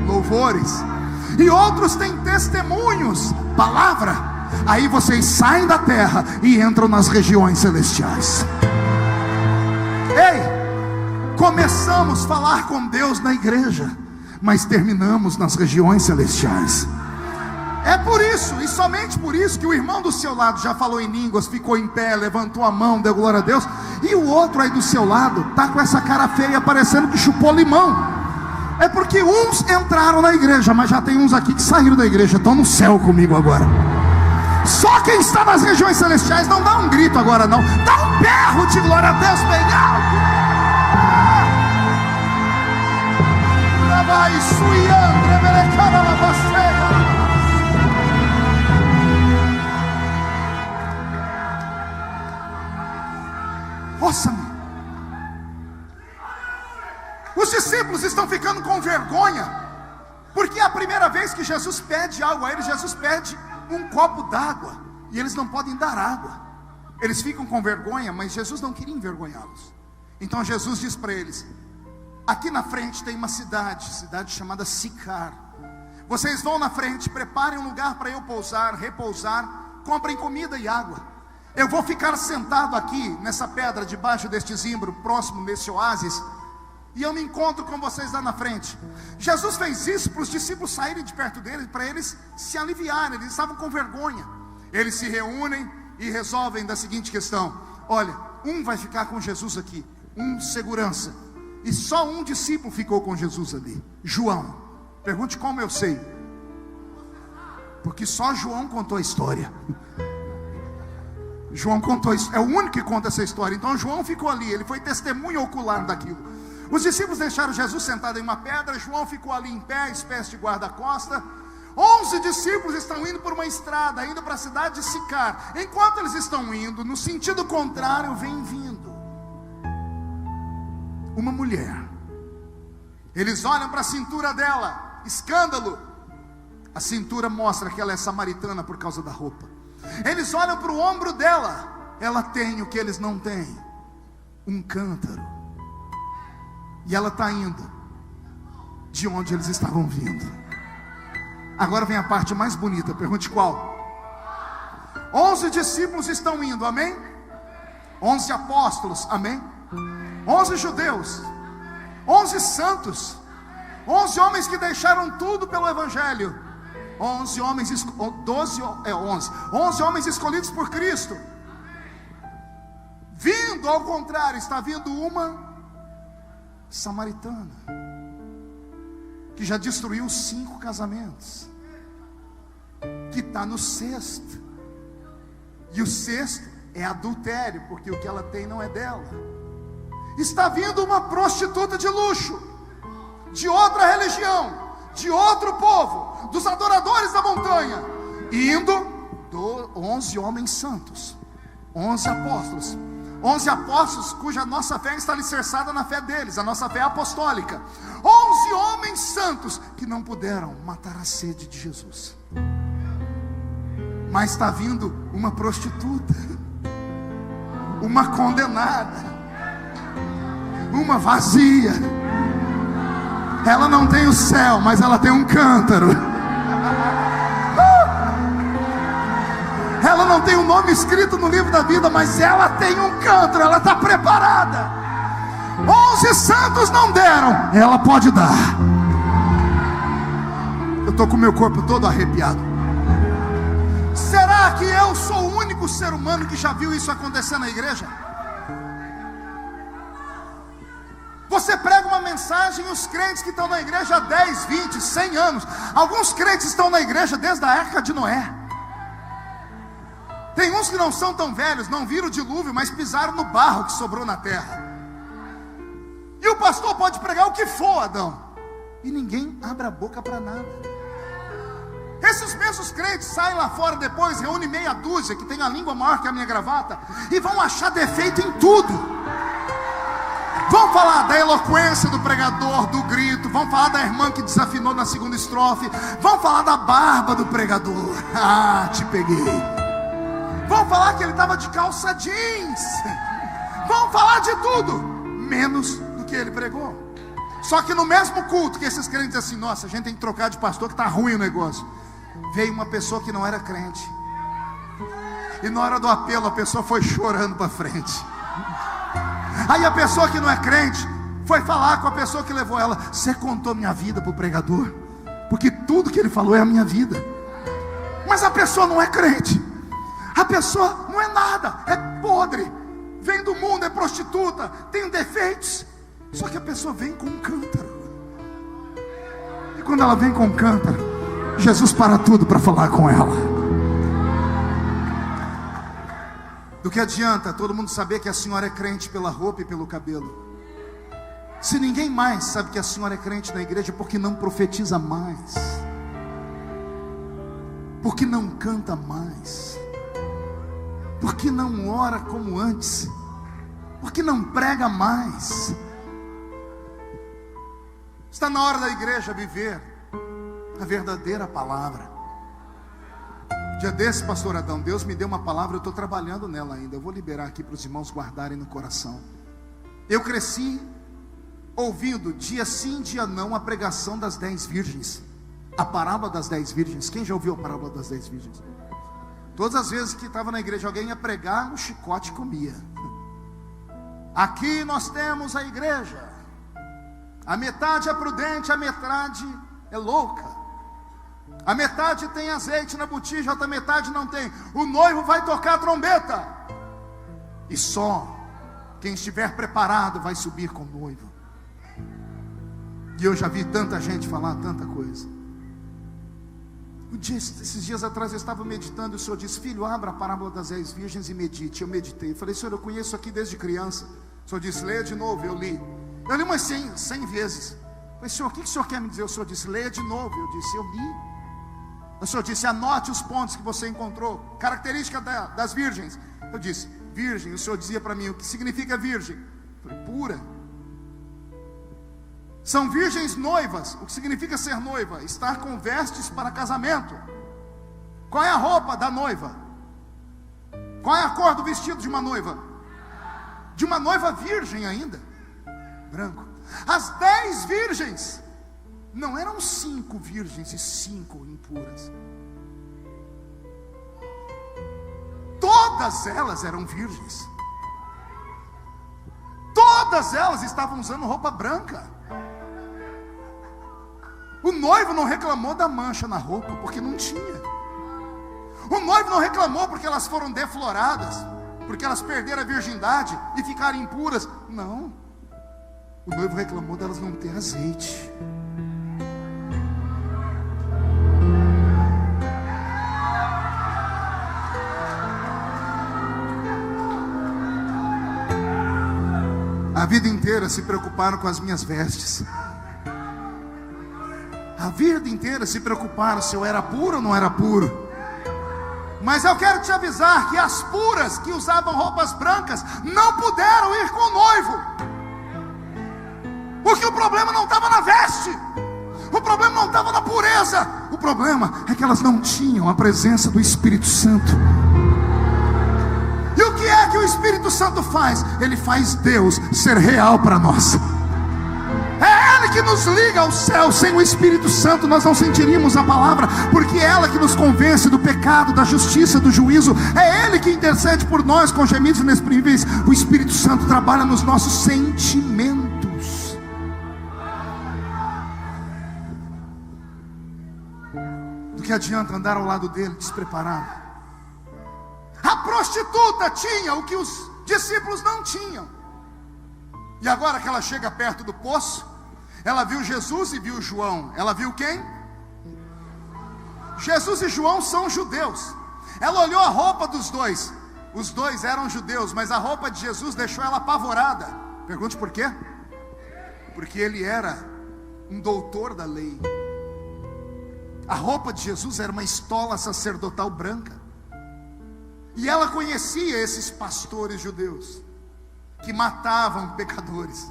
louvores, e outros têm testemunhos, palavra, aí vocês saem da terra e entram nas regiões celestiais. Ei, começamos a falar com Deus na igreja, mas terminamos nas regiões celestiais. É por isso, e somente por isso, que o irmão do seu lado já falou em línguas, ficou em pé, levantou a mão, deu glória a Deus. E o outro aí do seu lado está com essa cara feia, parecendo que chupou limão. É porque uns entraram na igreja, mas já tem uns aqui que saíram da igreja, estão no céu comigo agora. Só quem está nas regiões celestiais não dá um grito agora não, dá um berro de glória a Deus bem alto. Vai suiando, revelecando a baceira. Ouça-me. Os discípulos estão ficando com vergonha, porque é a primeira vez que Jesus pede algo a eles. Jesus pede um copo d'água, e eles não podem dar água. Eles ficam com vergonha, mas Jesus não queria envergonhá-los. Então Jesus diz para eles: aqui na frente tem uma cidade chamada Sicar. Vocês vão na frente, preparem um lugar para eu repousar, comprem comida e água. Eu vou ficar sentado aqui nessa pedra, debaixo deste zimbro, próximo desse oásis, e eu me encontro com vocês lá na frente. Jesus fez isso para os discípulos saírem de perto dele, para eles se aliviarem. Eles estavam com vergonha. Eles se reúnem e resolvem da seguinte questão: olha, um vai ficar com Jesus aqui, um segurança, e só um discípulo ficou com Jesus ali, João. Pergunte como eu sei, porque só João contou a história. João contou isso, é o único que conta essa história. Então João ficou ali, ele foi testemunha ocular daquilo. Os discípulos deixaram Jesus sentado em uma pedra, João ficou ali em pé, espécie de guarda-costa. 11 discípulos estão indo por uma estrada, indo para a cidade de Sicar. Enquanto eles estão indo, no sentido contrário, vem vindo uma mulher. Eles olham para a cintura dela, escândalo. A cintura mostra que ela é samaritana por causa da roupa. Eles olham para o ombro dela, ela tem o que eles não têm, um cântaro. E ela está indo de onde eles estavam vindo. Agora vem a parte mais bonita, pergunte qual? 11 discípulos estão indo, amém? 11 apóstolos, amém? 11 judeus, 11 santos, 11 homens que deixaram tudo pelo evangelho, 11 homens, 11 homens escolhidos por Cristo. Vindo, ao contrário, está vindo uma samaritana, que já destruiu 5 casamentos, que está no 6º, e o 6º é adultério, porque o que ela tem não é dela. Está vindo uma prostituta de luxo, de outra religião, de outro povo, dos adoradores da montanha, indo 11 homens santos, 11 apóstolos, 11 apóstolos cuja nossa fé está alicerçada na fé deles, a nossa fé é apostólica. 11 homens santos que não puderam matar a sede de Jesus. Mas está vindo uma prostituta, uma condenada, uma vazia. Ela não tem o céu, mas ela tem um cântaro. Ela não tem o nome escrito no livro da vida, mas ela tem um cântaro, ela está preparada. 11 santos não deram, ela pode dar. Eu estou com o meu corpo todo arrepiado. Será que eu sou o único ser humano que já viu isso acontecer na igreja? Você prega uma mensagem e os crentes que estão na igreja há 10, 20, 100 anos. Alguns crentes estão na igreja desde a Arca de Noé. Tem uns que não são tão velhos, não viram o dilúvio, mas pisaram no barro que sobrou na terra. E o pastor pode pregar o que for, Adão, e ninguém abre a boca para nada. Esses mesmos crentes saem lá fora depois, reúnem meia dúzia que tem a língua maior que a minha gravata, e vão achar defeito em tudo. Vão falar da eloquência do pregador, do grito. Vão falar da irmã que desafinou na segunda estrofe. Vão falar da barba do pregador. Ah, te peguei. Vão falar que ele estava de calça jeans. Vão falar de tudo, menos do que ele pregou. Só que no mesmo culto que esses crentes dizem assim: nossa, a gente tem que trocar de pastor que está ruim o negócio. Veio uma pessoa que não era crente, e na hora do apelo a pessoa foi chorando para frente. Aí a pessoa que não é crente foi falar com a pessoa que levou ela: você contou minha vida para o pregador? Porque tudo que ele falou é a minha vida. Mas a pessoa não é crente, a pessoa não é nada, é podre, vem do mundo, é prostituta, tem defeitos. Só que a pessoa vem com um cântaro, e quando ela vem com um cântaro, Jesus para tudo para falar com ela. Do que adianta todo mundo saber que a senhora é crente pela roupa e pelo cabelo, se ninguém mais sabe que a senhora é crente na igreja? Porque não profetiza mais, porque não canta mais, porque não ora como antes, porque não prega mais. Está na hora da igreja viver a verdadeira palavra. Dia desse, pastor Adão, Deus me deu uma palavra, eu estou trabalhando nela ainda. Eu vou liberar aqui para os irmãos guardarem no coração. Eu cresci ouvindo dia sim, dia não a pregação das 10 virgens, a parábola das 10 virgens. Quem já ouviu a parábola das 10 virgens? Todas as vezes que estava na igreja alguém ia pregar, o chicote comia. Aqui nós temos a igreja, a metade é prudente, a metade é louca. A metade tem azeite na botija, a outra metade não tem. O noivo vai tocar a trombeta, e só quem estiver preparado vai subir com o noivo. E eu já vi tanta gente falar tanta coisa. Esses dias atrás eu estava meditando, e o Senhor disse: filho, abra a parábola das 10 virgens e medite. Eu meditei, eu falei: Senhor, eu conheço aqui desde criança. O Senhor disse: leia de novo. Eu li umas 100 vezes. Eu falei: Senhor, o que o Senhor quer me dizer? O Senhor disse: leia de novo. Eu disse: eu li. O Senhor disse: anote os pontos que você encontrou, característica das virgens. Eu disse: virgem. O Senhor dizia para mim: o que significa virgem? Eu falei: pura. São virgens noivas. O que significa ser noiva? Estar com vestes para casamento. Qual é a roupa da noiva? Qual é a cor do vestido de uma noiva? De uma noiva virgem ainda, branco. As 10 virgens não eram 5 virgens e 5 impuras. Todas elas eram virgens. Todas elas estavam usando roupa branca. O noivo não reclamou da mancha na roupa, porque não tinha. O noivo não reclamou porque elas foram defloradas, porque elas perderam a virgindade e ficaram impuras. Não. O noivo reclamou delas não ter azeite. A vida inteira se preocuparam com as minhas vestes. A vida inteira se preocuparam se eu era puro ou não era puro. Mas eu quero te avisar que as puras que usavam roupas brancas não puderam ir com o noivo. Porque o problema não estava na veste, o problema não estava na pureza. O problema é que elas não tinham a presença do Espírito Santo. E o que é que o Espírito Santo faz? Ele faz Deus ser real para nós. É Ele que nos liga ao céu. Sem o Espírito Santo nós não sentiríamos a palavra, porque é ela que nos convence do pecado, da justiça, do juízo. É Ele que intercede por nós com gemidos inexprimíveis. O Espírito Santo trabalha nos nossos sentimentos. Do que adianta andar ao lado dele despreparado? A prostituta tinha o que os discípulos não tinham. E agora que ela chega perto do poço, ela viu Jesus e viu João. Ela viu quem? Jesus e João são judeus. Ela olhou a roupa dos dois. Os dois eram judeus, mas a roupa de Jesus deixou ela apavorada. Pergunte por quê? porque ele era um doutor da lei. A roupa de Jesus era uma estola sacerdotal branca. E ela conhecia esses pastores judeus que matavam pecadores,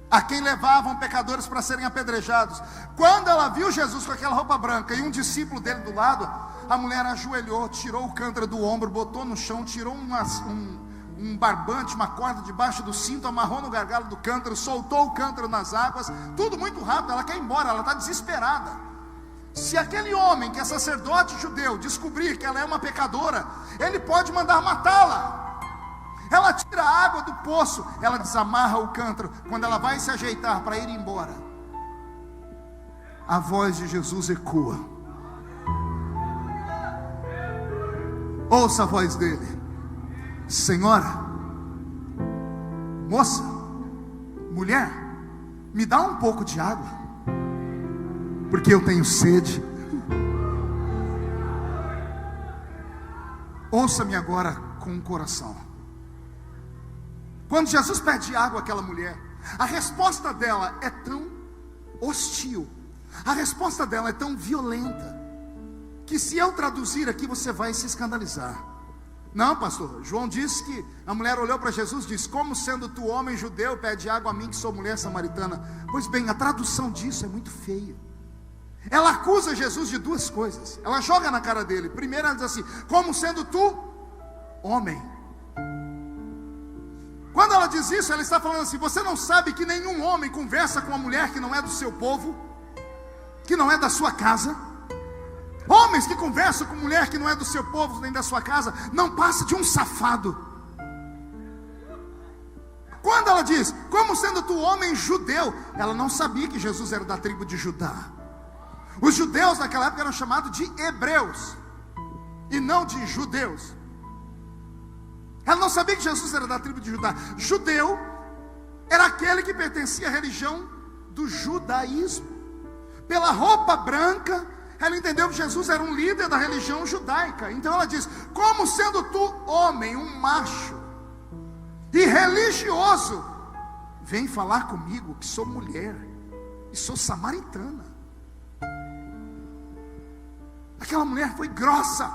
a quem levavam pecadores para serem apedrejados. Quando ela viu Jesus com aquela roupa branca e um discípulo dele do lado, a mulher ajoelhou, tirou o cântaro do ombro, botou no chão, tirou um barbante, uma corda debaixo do cinto, amarrou no gargalo do cântaro, soltou o cântaro nas águas, tudo muito rápido. Ela quer ir embora, ela está desesperada. Se aquele homem que é sacerdote judeu descobrir que ela é uma pecadora, ele pode mandar matá-la. Ela tira a água do poço, ela desamarra o cântaro. Quando ela vai se ajeitar para ir embora, a voz de Jesus ecoa. Ouça a voz dele: Senhora, moça, mulher, me dá um pouco de água, porque eu tenho sede. Ouça-me agora com o coração. Quando Jesus pede água àquela mulher, a resposta dela é tão hostil, a resposta dela é tão violenta, que se eu traduzir aqui você vai se escandalizar. Não, pastor, João disse que a mulher olhou para Jesus e disse: como sendo tu homem judeu, pede água a mim que sou mulher samaritana? Pois bem, a tradução disso é muito feia. Ela acusa Jesus de duas coisas. Ela joga na cara dele. Primeiro ela diz assim: como sendo tu homem. Quando ela diz isso, ela está falando assim: você não sabe que nenhum homem conversa com uma mulher que não é do seu povo, que não é da sua casa? Homens que conversam com mulher que não é do seu povo nem da sua casa, não passa de um safado. Quando ela diz, como sendo tu homem judeu, ela não sabia que Jesus era da tribo de Judá. Os judeus naquela época eram chamados de hebreus, e não de judeus. Ela não sabia que Jesus era da tribo de Judá. Judeu era aquele que pertencia à religião do judaísmo. Pela roupa branca, ela entendeu que Jesus era um líder da religião judaica. Então ela diz: como sendo tu homem, um macho e religioso, vem falar comigo que sou mulher e sou samaritana. Aquela mulher foi grossa.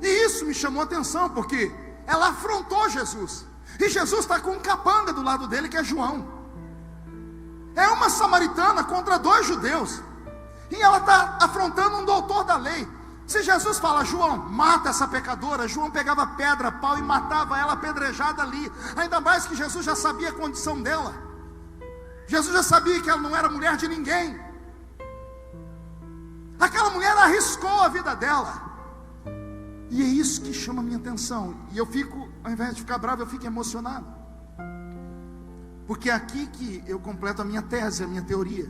E isso me chamou a atenção, porque ela afrontou Jesus. E Jesus está com um capanga do lado dele, que é João. É uma samaritana contra dois judeus. E ela está afrontando um doutor da lei. Se Jesus fala: João, mata essa pecadora, João pegava pedra, pau e matava ela apedrejada ali. Ainda mais que Jesus já sabia a condição dela. Jesus já sabia que ela não era mulher de ninguém. Aquela mulher arriscou a vida dela. E é isso que chama a minha atenção. E eu fico, ao invés de ficar bravo, eu fico emocionado. Porque é aqui que eu completo a minha tese, a minha teoria.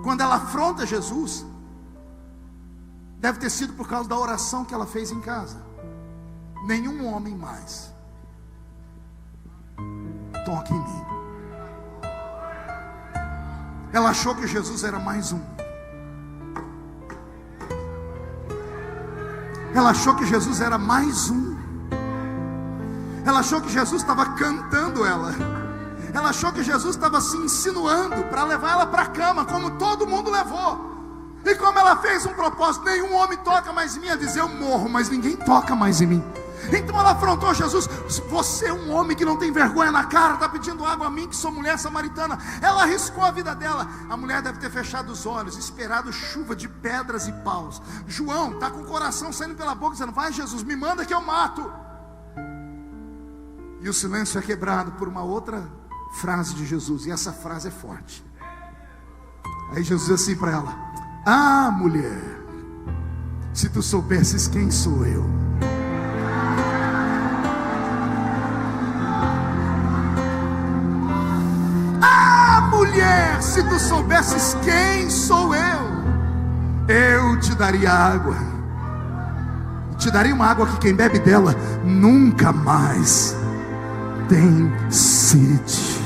Quando ela afronta Jesus, deve ter sido por causa da oração que ela fez em casa. Nenhum homem mais toque em mim. Ela achou que Jesus era mais um. Ela achou que Jesus era mais um. Ela achou que Jesus estava cantando ela. Ela achou que Jesus estava se insinuando para levar ela para a cama, como todo mundo levou. E como ela fez um propósito: nenhum homem toca mais em mim. Ela diz: eu morro, mas ninguém toca mais em mim. Então ela afrontou Jesus: você é um homem que não tem vergonha na cara, está pedindo água a mim que sou mulher samaritana. Ela arriscou a vida dela. A mulher deve ter fechado os olhos, esperado chuva de pedras e paus. João está com o coração saindo pela boca, dizendo: vai Jesus, me manda que eu mato. E o silêncio é quebrado por uma outra frase de Jesus. E essa frase é forte. Aí Jesus diz assim para ela: ah, mulher, se tu soubesses quem sou eu. Ah, mulher, se tu soubesses quem sou eu te daria água. Te daria uma água que quem bebe dela nunca mais tem sede.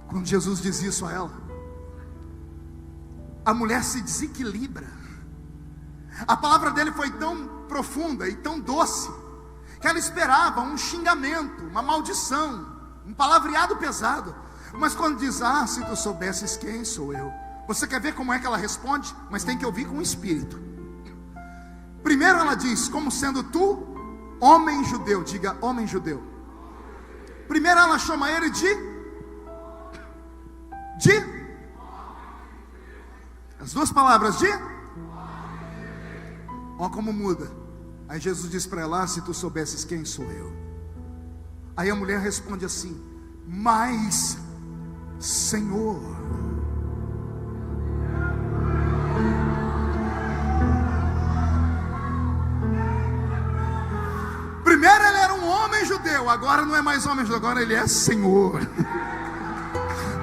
Quando Jesus diz isso a ela, a mulher se desequilibra. A palavra dele foi tão profunda e tão doce, que ela esperava um xingamento, uma maldição, um palavreado pesado. Mas quando diz, se tu soubesses quem sou eu, você quer ver como é que ela responde? Mas tem que ouvir com o espírito. Primeiro ela diz, como sendo tu, homem judeu. Diga, homem judeu. Primeiro ela chama ele de as duas palavras de. Olha como muda. Aí Jesus diz para ela, se tu soubesses quem sou eu. Aí a mulher responde assim, mas Senhor. Primeiro ele era um homem judeu, agora não é mais homem judeu, agora ele é Senhor.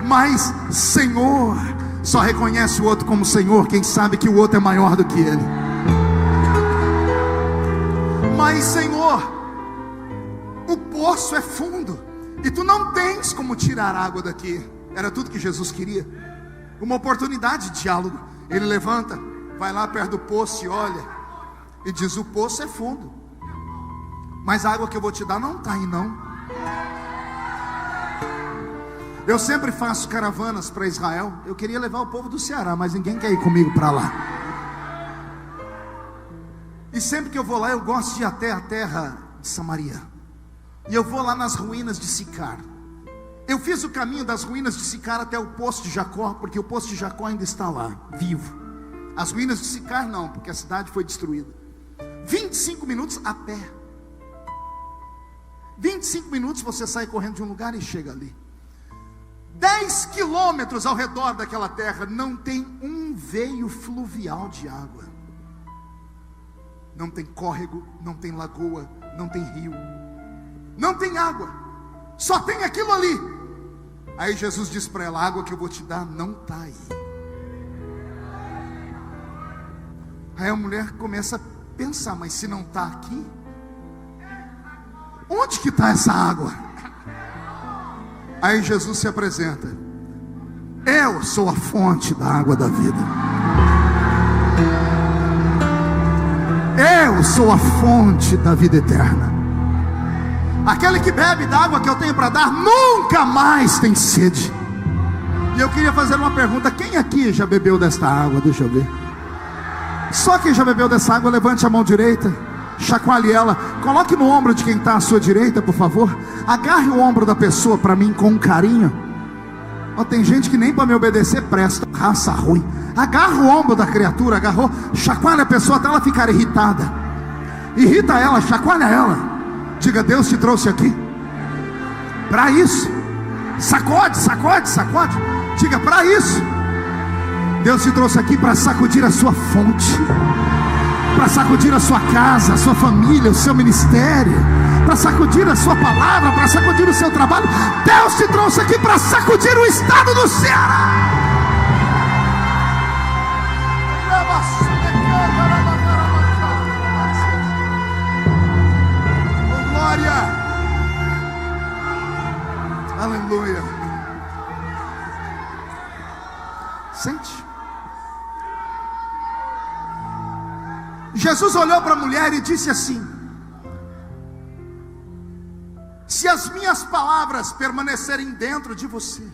Mas Senhor, só reconhece o outro como Senhor quem sabe que o outro é maior do que ele. Mas Senhor, o poço é fundo e tu não tens como tirar água daqui. Era tudo que Jesus queria, uma oportunidade de diálogo. Ele levanta, vai lá perto do poço e olha, e diz, o poço é fundo, mas a água que eu vou te dar não está aí não. Eu sempre faço caravanas para Israel. Eu queria levar o povo do Ceará, mas ninguém quer ir comigo para lá. E sempre que eu vou lá, eu gosto de ir até a terra de Samaria. E eu vou lá nas ruínas de Sicar. Eu fiz o caminho das ruínas de Sicar até o poço de Jacó, porque o poço de Jacó ainda está lá, vivo. As ruínas de Sicar não, porque a cidade foi destruída. 25 minutos a pé. 25 minutos você sai correndo de um lugar e chega ali. 10 quilômetros ao redor daquela terra não tem um veio fluvial de água. Não tem córrego, não tem lagoa, não tem rio, não tem água, só tem aquilo ali. Aí Jesus diz para ela, a água que eu vou te dar não está aí. Aí a mulher começa a pensar, mas se não está aqui, onde que está essa água? Aí Jesus se apresenta, eu sou a fonte da água da vida. Eu sou a fonte da vida eterna. Aquele que bebe da água que eu tenho para dar nunca mais tem sede. E eu queria fazer uma pergunta, quem aqui já bebeu desta água? Deixa eu ver. Só quem já bebeu dessa água, levante a mão direita, chacoalhe ela, coloque no ombro de quem está à sua direita, por favor. Agarre o ombro da pessoa para mim com carinho. Tem gente que nem para me obedecer presta, raça ruim. Agarra o ombro da criatura, agarrou, chacoalha a pessoa até ela ficar irritada. Irrita ela, chacoalha ela. Diga, Deus te trouxe aqui para isso. Sacode, sacode, sacode. Diga, para isso. Deus te trouxe aqui para sacudir a sua fonte, para sacudir a sua casa, a sua família, o seu ministério, para sacudir a sua palavra, para sacudir o seu trabalho. Deus te trouxe aqui para sacudir o estado do Ceará. Oh, glória. Aleluia. Sente. Jesus olhou para a mulher e disse assim: se as minhas palavras permanecerem dentro de você,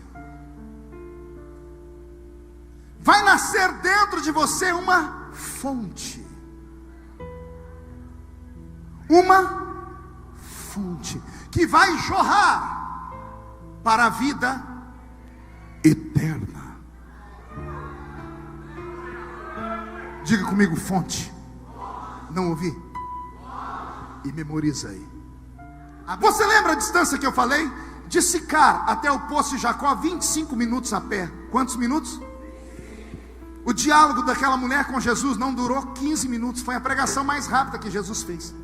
vai nascer dentro de você uma fonte. Uma fonte que vai jorrar para a vida eterna. Diga comigo, fonte. Não ouvi? E memoriza aí. Você lembra a distância que eu falei? De Sicar até o poço de Jacó, 25 minutos a pé. Quantos minutos? O diálogo daquela mulher com Jesus não durou 15 minutos. Foi a pregação mais rápida que Jesus fez.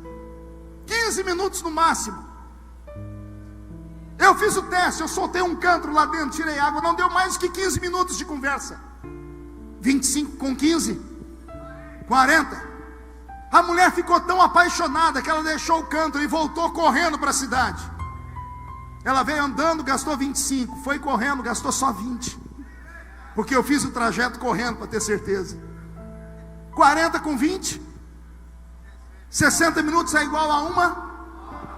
15 minutos no máximo. Eu fiz o teste, eu soltei um cântaro lá dentro, tirei água, não deu mais que 15 minutos de conversa. 25 com 15, 40. A mulher ficou tão apaixonada que ela deixou o cântaro e voltou correndo para a cidade. Ela veio andando, gastou 25, foi correndo, gastou só 20. Porque eu fiz o trajeto correndo para ter certeza. 40 com 20, 60 minutos é igual a uma?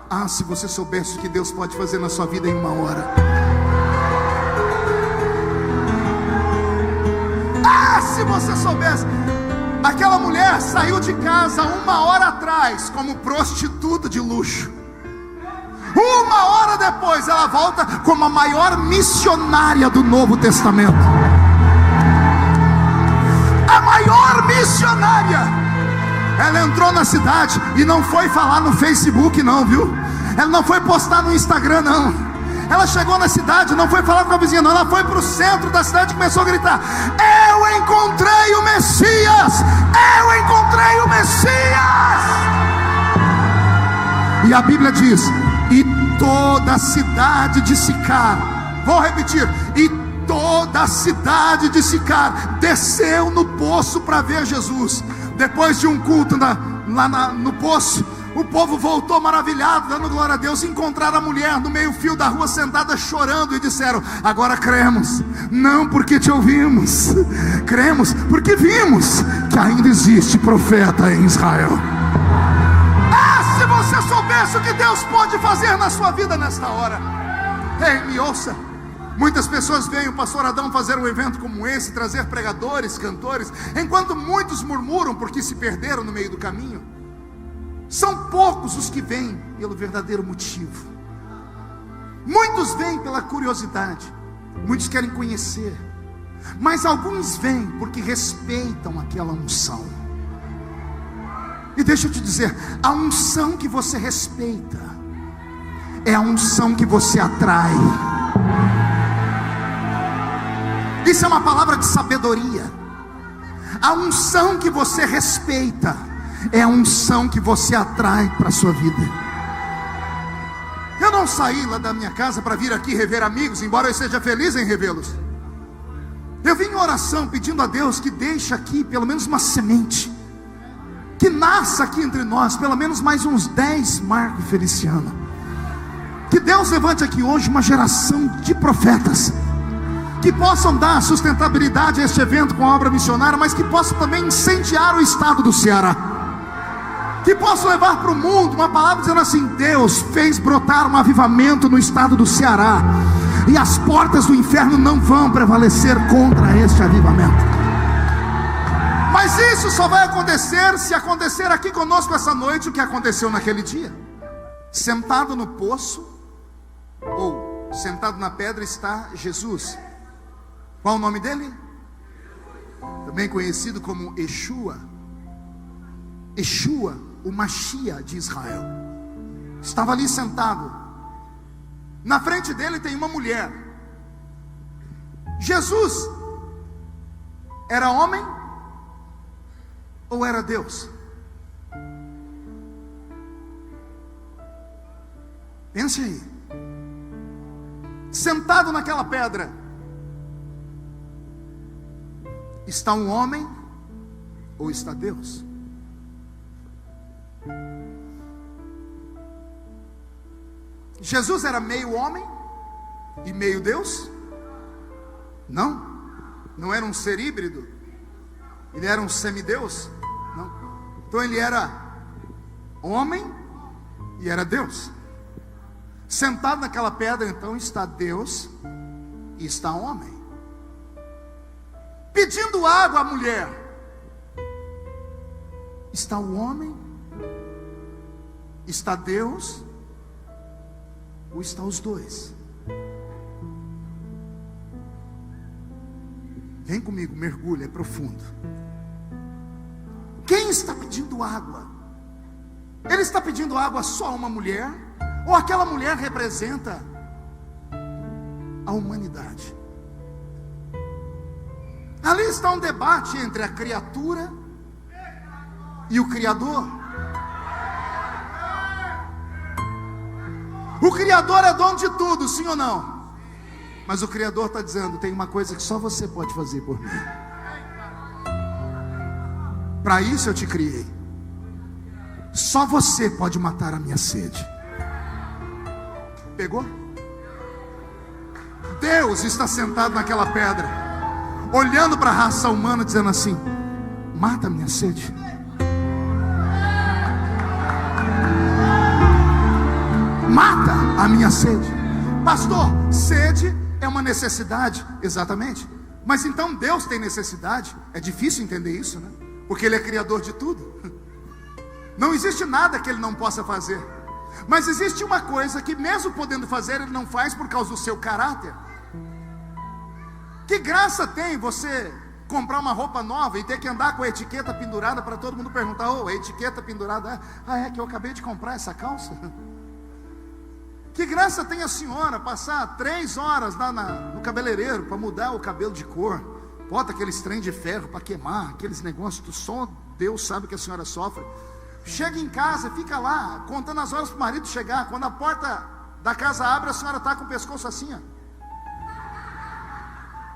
Ah, se você soubesse o que Deus pode fazer na sua vida em 1 hora. Ah, se você soubesse. Aquela mulher saiu de casa 1 hora atrás como prostituta de luxo. 1 hora depois ela volta como a maior missionária do Novo Testamento. A maior missionária. Ela entrou na cidade e não foi falar no Facebook não, viu? Ela não foi postar no Instagram não. Ela chegou na cidade, não foi falar com a vizinha não. Ela foi para o centro da cidade e começou a gritar: eu encontrei o Messias! Eu encontrei o Messias! E a Bíblia diz: e toda a cidade de Sicar, vou repetir, e toda a cidade de Sicar desceu no poço para ver Jesus. Depois de um culto no poço, o povo voltou maravilhado, dando glória a Deus. Encontraram a mulher no meio fio da rua, sentada chorando, e disseram: agora cremos, não porque te ouvimos, cremos porque vimos que ainda existe profeta em Israel. Ah, se você soubesse o que Deus pode fazer na sua vida nesta hora. Ei, me ouça. Muitas pessoas veem o pastor Adão fazer um evento como esse, trazer pregadores, cantores, enquanto muitos murmuram porque se perderam no meio do caminho. São poucos os que vêm pelo verdadeiro motivo. Muitos vêm pela curiosidade, muitos querem conhecer, mas alguns vêm porque respeitam aquela unção. E deixa eu te dizer, a unção que você respeita é a unção que você atrai. Isso é uma palavra de sabedoria. A unção que você respeita é a unção que você atrai para a sua vida. Eu não saí lá da minha casa para vir aqui rever amigos, embora eu seja feliz em revê-los. Eu vim em oração pedindo a Deus que deixe aqui pelo menos uma semente, que nasça aqui entre nós pelo menos mais uns 10 Marco Feliciano. Que Deus levante aqui hoje uma geração de profetas que possam dar sustentabilidade a este evento com a obra missionária, mas que possam também incendiar o estado do Ceará, que possam levar para o mundo uma palavra dizendo assim: Deus fez brotar um avivamento no estado do Ceará, e as portas do inferno não vão prevalecer contra este avivamento. Mas isso só vai acontecer se acontecer aqui conosco essa noite o que aconteceu naquele dia. Sentado no poço, ou sentado na pedra, está Jesus. Qual o nome dele? Também conhecido como Yeshua. Yeshua, o Mashiach de Israel. Estava ali sentado. Na frente dele tem uma mulher. Jesus era homem ou era Deus? Pense aí. Sentado naquela pedra, está um homem ou está Deus? Jesus era meio homem e meio Deus? Não. Não era um ser híbrido? Ele era um semideus? Não. Então ele era homem e era Deus. Sentado naquela pedra então está Deus e está homem. Pedindo água à mulher, está o homem, está Deus, ou está os dois? Vem comigo, mergulha, é profundo. Quem está pedindo água? Ele está pedindo água só a uma mulher? Ou aquela mulher representa a humanidade? Ali está um debate entre a criatura e o Criador. O Criador é dono de tudo, sim ou não? Mas o Criador está dizendo: tem uma coisa que só você pode fazer por mim. Para isso eu te criei. Só você pode matar a minha sede. Pegou? Deus está sentado naquela pedra, olhando para a raça humana, dizendo assim: mata a minha sede. mata a minha sede. Pastor, sede é uma necessidade, exatamente. Mas então Deus tem necessidade? É difícil entender isso, né? Porque Ele é criador de tudo. Não existe nada que Ele não possa fazer. Mas existe uma coisa que mesmo podendo fazer, Ele não faz por causa do seu caráter. Que graça tem você comprar uma roupa nova e ter que andar com a etiqueta pendurada para todo mundo perguntar: oh, a etiqueta pendurada, é que eu acabei de comprar essa calça? Que graça tem a senhora passar 3 horas lá no cabeleireiro para mudar o cabelo de cor, bota aqueles trem de ferro para queimar, aqueles negócios do só Deus sabe que a senhora sofre. Chega em casa, fica lá contando as horas para o marido chegar. Quando a porta da casa abre, a senhora está com o pescoço assim, ó.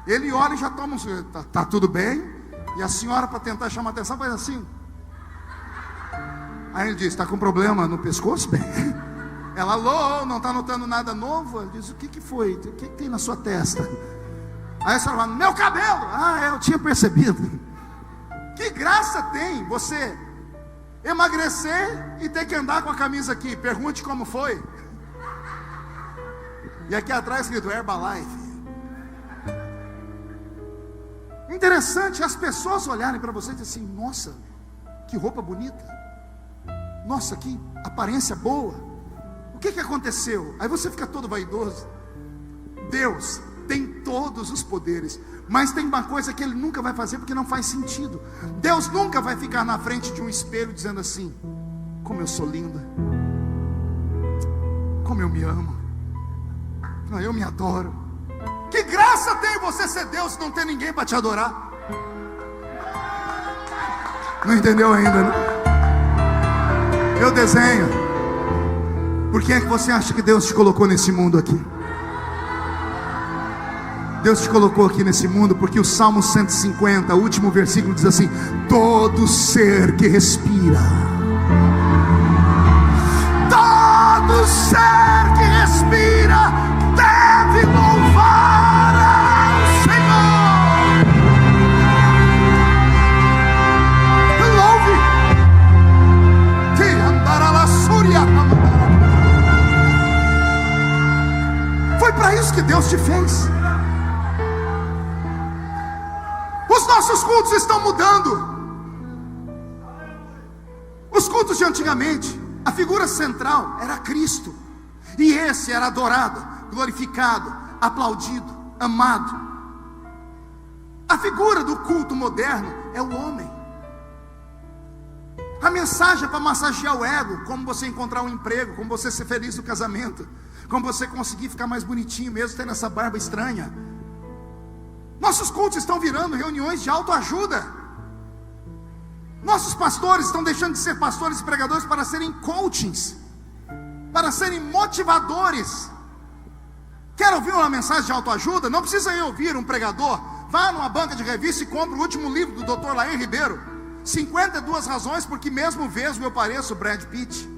Ele olha e já toma tá tudo bem? E a senhora, para tentar chamar a atenção, faz assim. Aí ele diz: está com problema no pescoço? Bem, ela: alô, não está notando nada novo? Ele diz: o que foi? O que tem na sua testa? Aí a senhora fala: meu cabelo. Eu tinha percebido. Que graça tem você emagrecer e ter que andar com a camisa aqui? Pergunte como foi. E aqui atrás escrito Herbalife. Interessante as pessoas olharem para você e dizerem assim: nossa, que roupa bonita, nossa, que aparência boa, o que aconteceu? Aí você fica todo vaidoso. Deus tem todos os poderes, mas tem uma coisa que Ele nunca vai fazer porque não faz sentido. Deus nunca vai ficar na frente de um espelho dizendo assim: como eu sou linda, como eu me amo, eu me adoro. Que graça tem você ser Deus e não ter ninguém para te adorar? Não entendeu ainda, né? Eu desenho. Por que é que você acha que Deus te colocou nesse mundo aqui? Deus te colocou aqui nesse mundo porque o Salmo 150, o último versículo, diz assim: todo ser que respira, todo ser que respira deve louvar ao Senhor. Louve. Foi para isso que Deus te fez. Os nossos cultos estão mudando. Os cultos de antigamente, a figura central era Cristo, e esse era adorado, glorificado, aplaudido, amado. A figura do culto moderno é o homem. A mensagem é para massagear o ego, como você encontrar um emprego, como você ser feliz no casamento, como você conseguir ficar mais bonitinho mesmo tendo essa barba estranha. Nossos cultos estão virando reuniões de autoajuda. Nossos pastores estão deixando de ser pastores e pregadores para serem coachings, para serem motivadores. Quer ouvir uma mensagem de autoajuda? Não precisa ir ouvir um pregador. Vá numa banca de revista e compre o último livro do Dr. Laim Ribeiro, 52 razões porque mesmo vesgo eu pareço Brad Pitt.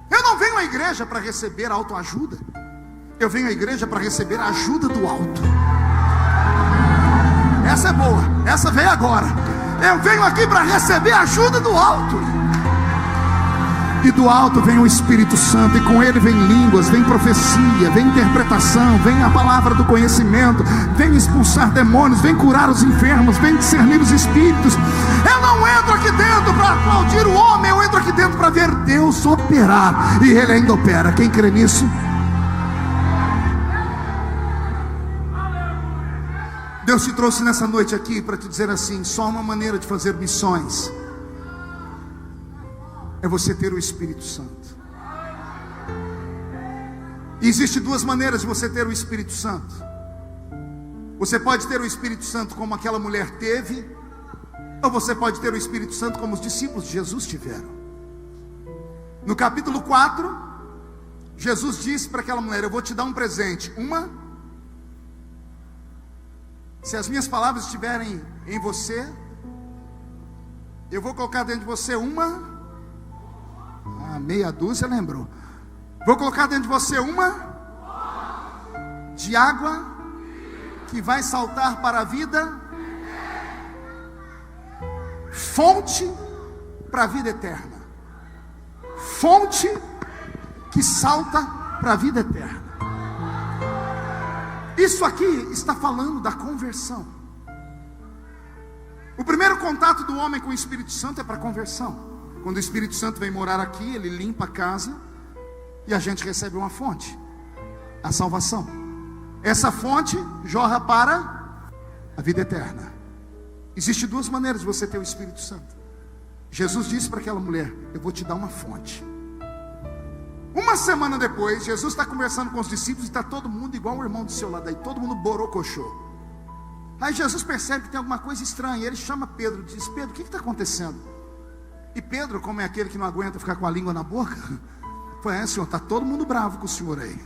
Eu não venho à igreja para receber autoajuda. Eu venho à igreja para receber a ajuda do alto. Essa é boa, essa veio agora. Eu venho aqui para receber a ajuda do alto. E do alto vem o Espírito Santo, e com ele vem línguas, vem profecia, vem interpretação, vem a palavra do conhecimento, vem expulsar demônios, vem curar os enfermos, vem discernir os espíritos. Eu não entro aqui dentro para aplaudir o homem, eu entro aqui dentro para ver Deus operar, e Ele ainda opera. Quem crê nisso? Deus te trouxe nessa noite aqui para te dizer assim: só uma maneira de fazer missões é você ter o Espírito Santo. E existe duas maneiras de você ter o Espírito Santo. Você pode ter o Espírito Santo como aquela mulher teve, ou você pode ter o Espírito Santo como os discípulos de Jesus tiveram. No capítulo 4, Jesus disse para aquela mulher: eu vou te dar um presente. Se as minhas palavras estiverem em você, eu vou colocar dentro de você meia dúzia, lembrou? Vou colocar dentro de você de água que vai saltar para a vida, fonte para a vida eterna, fonte que salta para a vida eterna. Isso aqui está falando da conversão. O primeiro contato do homem com o Espírito Santo é para conversão. Quando o Espírito Santo vem morar aqui, ele limpa a casa e a gente recebe uma fonte, a salvação. Essa fonte jorra para a vida eterna. Existem duas maneiras de você ter o Espírito Santo. Jesus disse para aquela mulher: eu vou te dar uma fonte. Uma semana depois, Jesus está conversando com os discípulos e está todo mundo igual o irmão do seu lado aí, todo mundo borocochô. Aí Jesus percebe que tem alguma coisa estranha. Ele chama Pedro e diz: Pedro, o que está acontecendo? E Pedro, como é aquele que não aguenta ficar com a língua na boca, foi: Senhor, está todo mundo bravo com o senhor aí.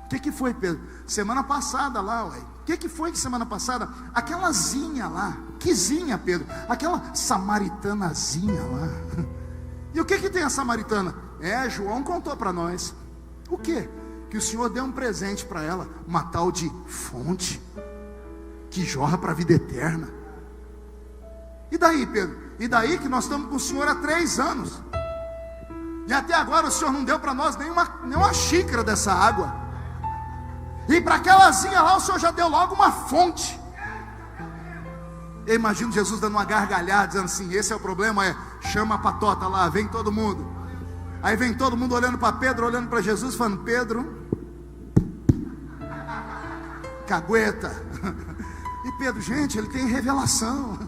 O que foi, Pedro? Semana passada lá, ué. O que foi que semana passada? Aquela zinha lá. Que zinha, Pedro? Aquela samaritanazinha lá. E o que tem a samaritana? João contou para nós. O quê? Que o Senhor deu um presente para ela, uma tal de fonte que jorra para a vida eterna. E daí, Pedro? E daí que nós estamos com o Senhor há 3 anos e até agora o Senhor não deu para nós nenhuma xícara dessa água. E para aquelazinha lá o Senhor já deu logo uma fonte. Eu imagino Jesus dando uma gargalhada, dizendo assim: esse é o problema, chama a patota lá, vem todo mundo. Aí vem todo mundo olhando para Pedro, olhando para Jesus, falando: Pedro, cagueta. E Pedro, gente, ele tem revelação.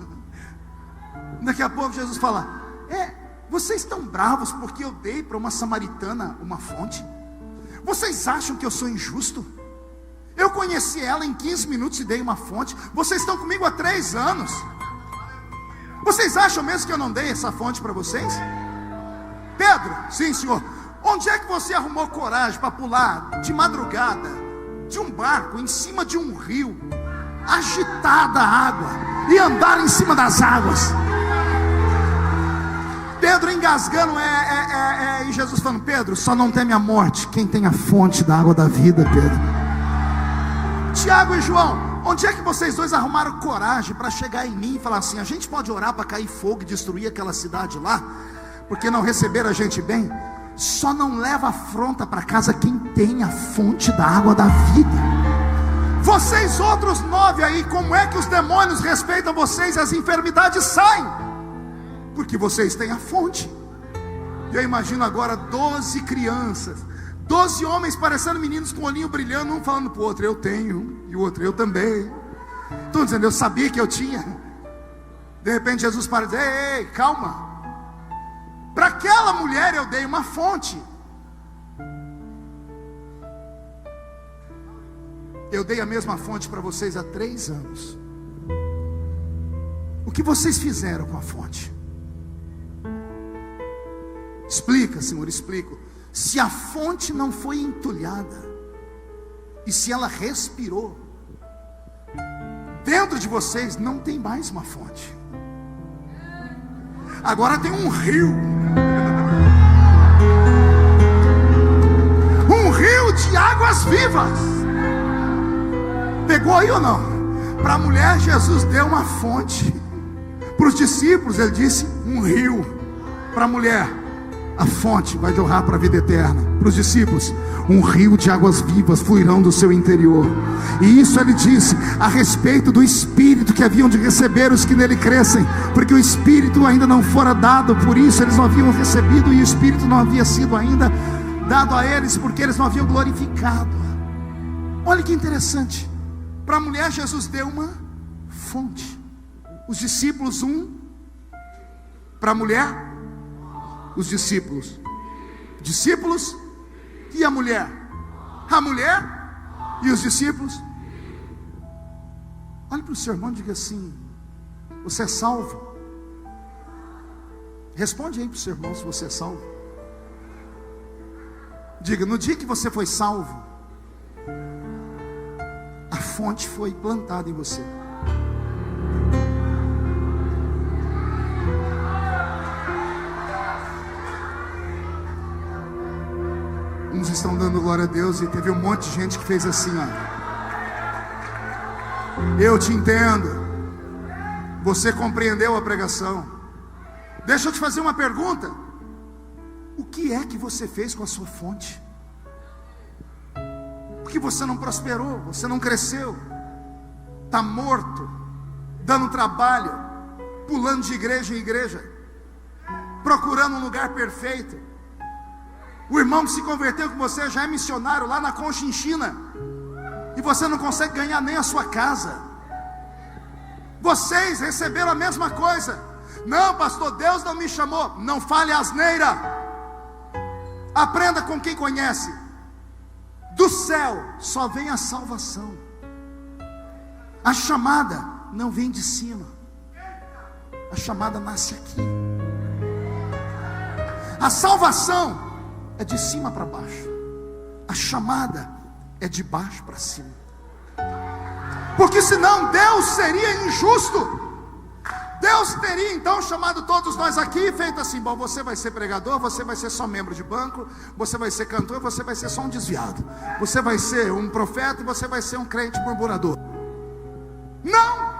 Daqui a pouco Jesus fala: vocês estão bravos porque eu dei para uma samaritana uma fonte? Vocês acham que eu sou injusto? Eu conheci ela em 15 minutos e dei uma fonte. Vocês estão comigo há 3 anos. Vocês acham mesmo que eu não dei essa fonte para vocês? Pedro, sim, senhor. Onde é que você arrumou coragem para pular de madrugada de um barco em cima de um rio, agitada a água, e andar em cima das águas? Pedro engasgando, e Jesus falando: Pedro, só não teme a morte quem tem a fonte da água da vida, Pedro. Tiago e João, onde é que vocês dois arrumaram coragem para chegar em mim e falar assim: a gente pode orar para cair fogo e destruir aquela cidade lá, porque não receberam a gente bem? Só não leva afronta para casa quem tem a fonte da água da vida. Vocês outros 9 aí, como é que os demônios respeitam vocês e as enfermidades saem? Porque vocês têm a fonte. Eu imagino agora 12 crianças, 12 homens parecendo meninos com o olhinho brilhando, um falando para o outro: eu tenho, e o outro: eu também. Estão dizendo: eu sabia que eu tinha. De repente Jesus para e diz: ei, calma. Para aquela mulher eu dei uma fonte. Eu dei a mesma fonte para vocês há 3 anos. O que vocês fizeram com a fonte? Explica, Senhor, explico. Se a fonte não foi entulhada, e se ela respirou, dentro de vocês não tem mais uma fonte. Agora tem um rio. Um rio de águas vivas. Pegou aí ou não? Para a mulher Jesus deu uma fonte. Para os discípulos ele disse um rio. Para a mulher, a fonte vai jorrar para a vida eterna. Para os discípulos, um rio de águas vivas fluirão do seu interior. E isso ele disse a respeito do Espírito que haviam de receber os que nele crescem, porque o Espírito ainda não fora dado, por isso eles não haviam recebido, e o Espírito não havia sido ainda dado a eles, porque eles não haviam glorificado. Olha que interessante. Para a mulher Jesus deu uma fonte. Os discípulos para a mulher, os discípulos e a mulher e os discípulos. Olhe para o seu irmão e diga assim: você é salvo? Responde aí para o seu irmão se você é salvo. Diga: no dia que você foi salvo, a fonte foi plantada em você. Uns estão dando glória a Deus, e teve um monte de gente que fez assim, ó. Eu te entendo. Você compreendeu a pregação. Deixa eu te fazer uma pergunta. O que é que você fez com a sua fonte? Porque você não prosperou, você não cresceu, está morto, dando trabalho, pulando de igreja em igreja, procurando um lugar perfeito. O irmão que se converteu com você já é missionário lá na Conchinchina, e você não consegue ganhar nem a sua casa. Vocês receberam a mesma coisa. Não, pastor, Deus não me chamou. Não fale asneira. Aprenda com quem conhece. Do céu só vem a salvação. A chamada não vem de cima. A chamada nasce aqui. A salvação é de cima para baixo. A chamada é de baixo para cima. Porque senão Deus seria injusto. Deus teria então chamado todos nós aqui e feito assim: bom, você vai ser pregador, você vai ser só membro de banco, você vai ser cantor, você vai ser só um desviado, você vai ser um profeta e você vai ser um crente murmurador. Não!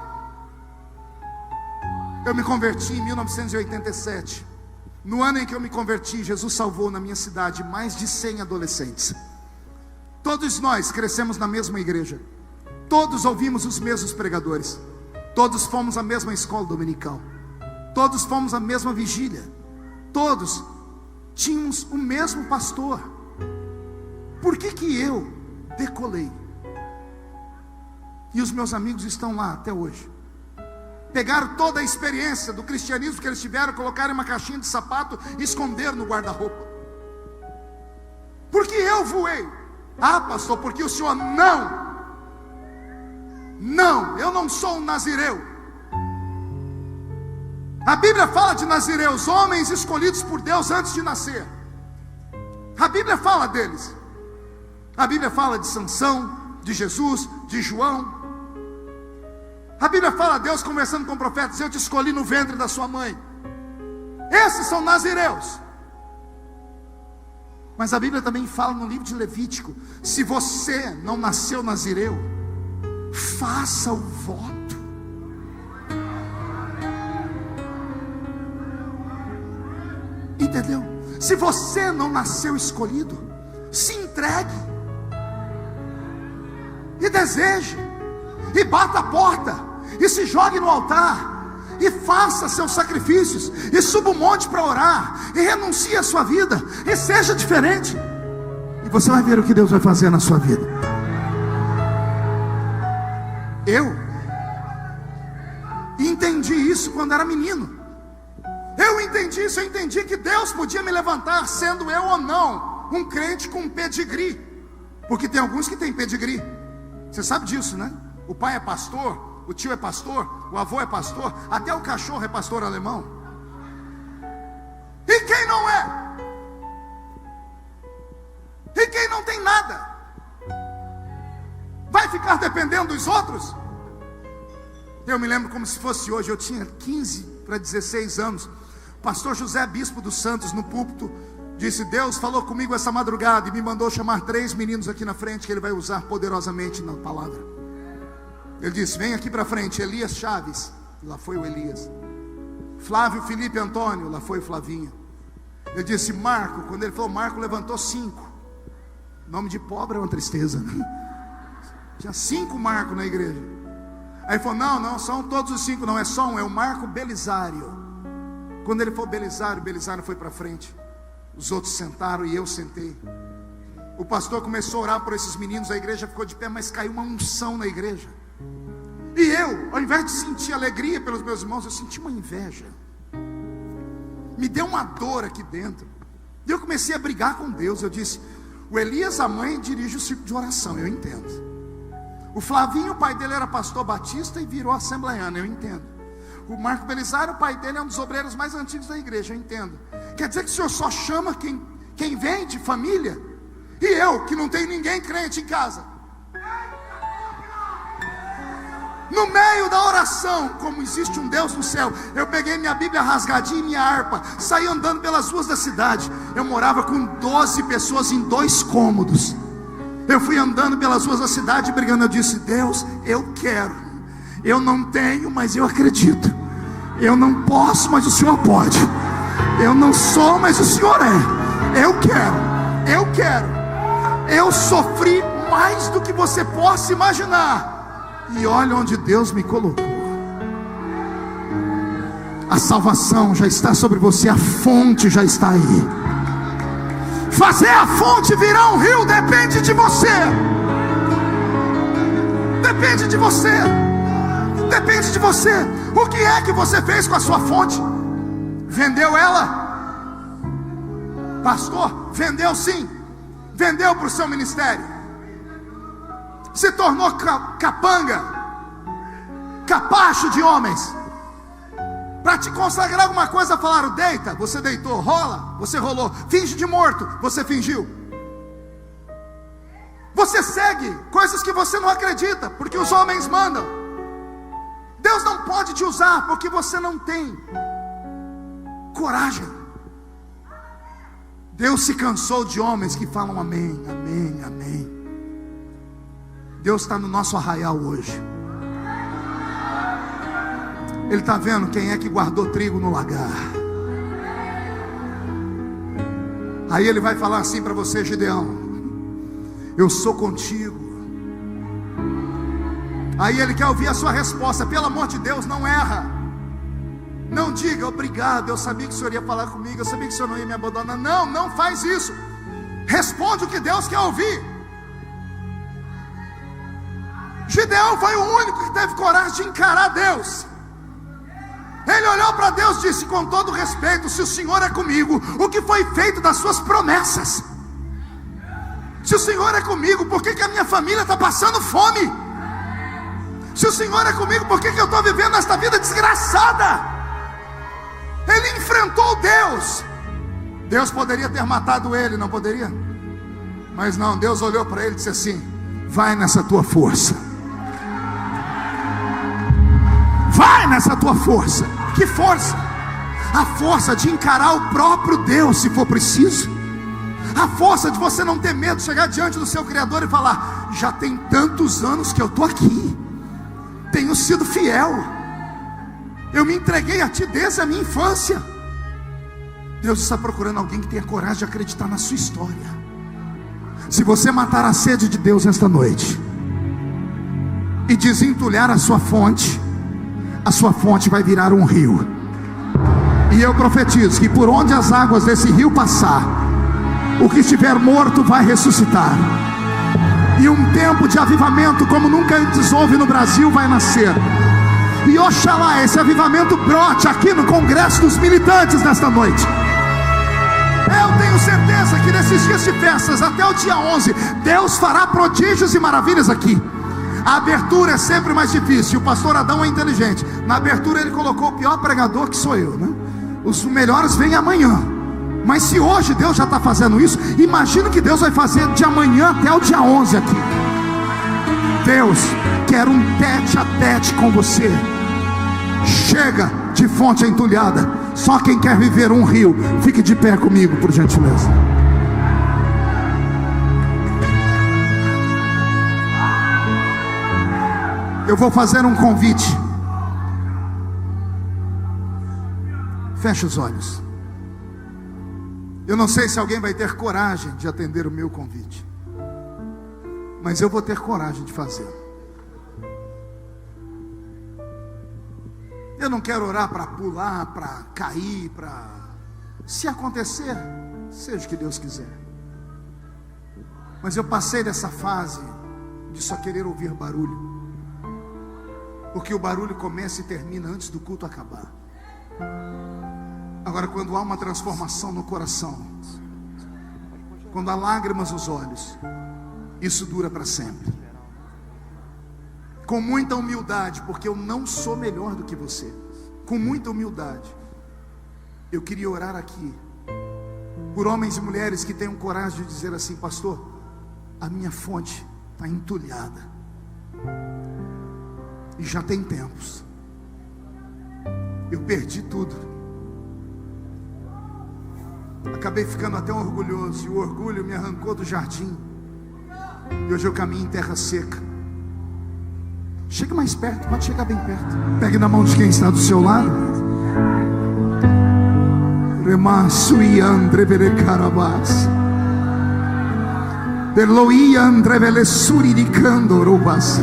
Eu me converti em 1987. No ano em que eu me converti, Jesus salvou na minha cidade mais de 100 adolescentes. Todos nós crescemos na mesma igreja, todos ouvimos os mesmos pregadores, todos fomos à mesma escola dominical, todos fomos à mesma vigília, todos tínhamos o mesmo pastor. Por que eu decolei? E os meus amigos estão lá até hoje. Pegaram toda a experiência do cristianismo que eles tiveram, colocaram em uma caixinha de sapato e esconderam no guarda-roupa. Por que eu voei? Ah, pastor, porque o senhor não, eu não sou um nazireu. A Bíblia fala de nazireus, homens escolhidos por Deus antes de nascer. A Bíblia fala deles. A Bíblia fala de Sansão, de Jesus, de João. A Bíblia fala de Deus conversando com profetas: eu te escolhi no ventre da sua mãe. Esses são nazireus. Mas a Bíblia também fala no livro de Levítico: se você não nasceu nazireu, faça o voto. Entendeu? Se você não nasceu escolhido, se entregue e deseje, e bata a porta, e se jogue no altar, e faça seus sacrifícios, e suba o monte para orar, e renuncie a sua vida, e seja diferente, e você vai ver o que Deus vai fazer na sua vida. Eu entendi isso quando era menino. Eu entendi isso, eu entendi que Deus podia me levantar, sendo eu ou não um crente com pedigree. Porque tem alguns que têm pedigree. Você sabe disso, né? O pai é pastor, o tio é pastor, o avô é pastor, até o cachorro é pastor alemão. E quem não é? E quem não tem nada? Vai ficar dependendo dos outros? Eu me lembro como se fosse hoje. Eu tinha 15 para 16 anos. O pastor José Bispo dos Santos, no púlpito, disse: Deus falou comigo essa madrugada e me mandou chamar 3 meninos aqui na frente, que Ele vai usar poderosamente na palavra. Ele disse: vem aqui para frente, Elias Chaves. Lá foi o Elias. Flávio Felipe Antônio. Lá foi o Flavinho. Ele disse: Marco. Quando ele falou Marco, levantou 5. Nome de pobre é uma tristeza, né? Tinha 5 Marcos na igreja. Aí ele falou: não, são todos os 5, não é só um, é o Marco Belisário. Quando ele falou Belisário, Belisário foi para frente. Os outros sentaram e eu sentei. O pastor começou a orar por esses meninos, a igreja ficou de pé, mas caiu uma unção na igreja. E eu, ao invés de sentir alegria pelos meus irmãos, eu senti uma inveja. Me deu uma dor aqui dentro. E eu comecei a brigar com Deus. Eu disse: o Elias, a mãe, dirige o círculo de oração, eu entendo. O Flavinho, o pai dele era pastor batista e virou assembleiano, eu entendo. O Marco Belisário, o pai dele é um dos obreiros mais antigos da igreja, eu entendo. Quer dizer que o senhor só chama quem vem de família? E eu, que não tenho ninguém crente em casa? No meio da oração, como existe um Deus no céu, eu peguei minha Bíblia rasgadinha e minha harpa, saí andando pelas ruas da cidade. Eu morava com 12 pessoas em 2 cômodos. Eu fui andando pelas ruas da cidade brigando. Eu disse: Deus, eu quero. Eu não tenho, mas eu acredito. Eu não posso, mas o Senhor pode. Eu não sou, mas o Senhor é. Eu quero. Eu sofri mais do que você possa imaginar. E olha onde Deus me colocou. A salvação já está sobre você, a fonte já está aí. Fazer a fonte virar um rio depende de você. Depende de você. Depende de você. O que é que você fez com a sua fonte? Vendeu ela? Pastor, vendeu sim. Vendeu para o seu ministério. Se tornou capanga, capacho de homens, para te consagrar alguma coisa. Falaram: deita, você deitou. Rola, você rolou. Finge de morto, você fingiu. Você segue coisas que você não acredita, porque os homens mandam. Deus não pode te usar, porque você não tem coragem. Deus se cansou de homens que falam amém, amém, amém. Deus está no nosso arraial hoje. Ele está vendo quem é que guardou trigo no lagar. Aí Ele vai falar assim para você: Gideão, eu sou contigo. Aí Ele quer ouvir a sua resposta. Pelo amor de Deus, não erra. Não diga: obrigado, eu sabia que o Senhor ia falar comigo, eu sabia que o Senhor não ia me abandonar. Não, não faz isso. Responde o que Deus quer ouvir. Gideão foi o único que teve coragem de encarar Deus. Ele olhou para Deus e disse: com todo respeito, se o Senhor é comigo, o que foi feito das suas promessas? Se o Senhor é comigo, por que a minha família está passando fome? Se o Senhor é comigo, por que eu estou vivendo esta vida desgraçada? Ele enfrentou Deus. Deus poderia ter matado ele, não poderia? Mas não, Deus olhou para ele e disse assim: vai nessa tua força. Vai nessa tua força. Que força? A força de encarar o próprio Deus, se for preciso. A força de você não ter medo de chegar diante do seu Criador e falar: já tem tantos anos que eu estou aqui, tenho sido fiel, eu me entreguei a Ti desde a minha infância. Deus está procurando alguém que tenha coragem de acreditar na sua história. Se você matar a sede de Deus esta noite e desentulhar a sua fonte vai virar um rio. E eu profetizo que por onde as águas desse rio passar, o que estiver morto vai ressuscitar. E um tempo de avivamento como nunca antes houve no Brasil vai nascer. E oxalá esse avivamento brote aqui no Congresso dos Militantes nesta noite. Eu tenho certeza que nesses dias de festas, até o dia 11, Deus fará prodígios e maravilhas aqui. A abertura é sempre mais difícil. O pastor Adão é inteligente. Na abertura ele colocou o pior pregador, que sou eu, né? Os melhores vêm amanhã. Mas se hoje Deus já está fazendo isso, imagina que Deus vai fazer de amanhã até o dia 11 aqui. Deus quer um tete a tete com você. Chega de fonte entulhada. Só quem quer viver um rio, fique de pé comigo, por gentileza. Eu vou fazer um convite. Feche os olhos. Eu não sei se alguém vai ter coragem de atender o meu convite, mas eu vou ter coragem de fazer. Eu não quero orar para pular, para cair, para... Se acontecer, seja o que Deus quiser. Mas eu passei dessa fase de só querer ouvir barulho, porque o barulho começa e termina antes do culto acabar. Agora, quando há uma transformação no coração, quando há lágrimas nos olhos, isso dura para sempre. Com muita humildade, porque eu não sou melhor do que você. Com muita humildade, eu queria orar aqui por homens e mulheres que tenham coragem de dizer assim: pastor, a minha fonte está entulhada, e já tem tempos. Eu perdi tudo, acabei ficando até orgulhoso, e o orgulho me arrancou do jardim, e hoje eu caminho em terra seca. Chega mais perto, pode chegar bem perto. Pegue na mão de quem está do seu lado. Beloia andrevelessuri di candorubas.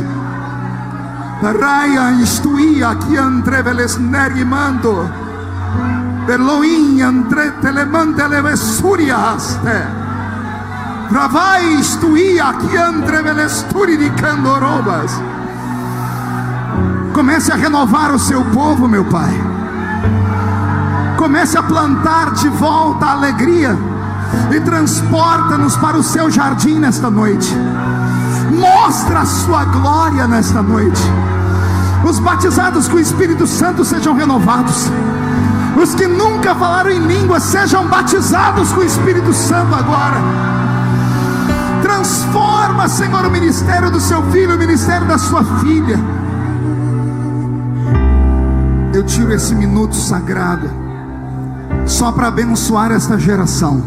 Raya istuia que andreveles nerimando. Beloin andre telemande levessuriaste. Travai istuia que andrevelesturi de candorubas. Comece a renovar o seu povo, meu Pai. Comece a plantar de volta a alegria e transporta-nos para o seu jardim nesta noite. Mostra a sua glória nesta noite. Os batizados com o Espírito Santo sejam renovados. Os que nunca falaram em línguas sejam batizados com o Espírito Santo agora. Transforma, Senhor, o ministério do seu filho, o ministério da sua filha. Eu tiro esse minuto sagrado só para abençoar esta geração.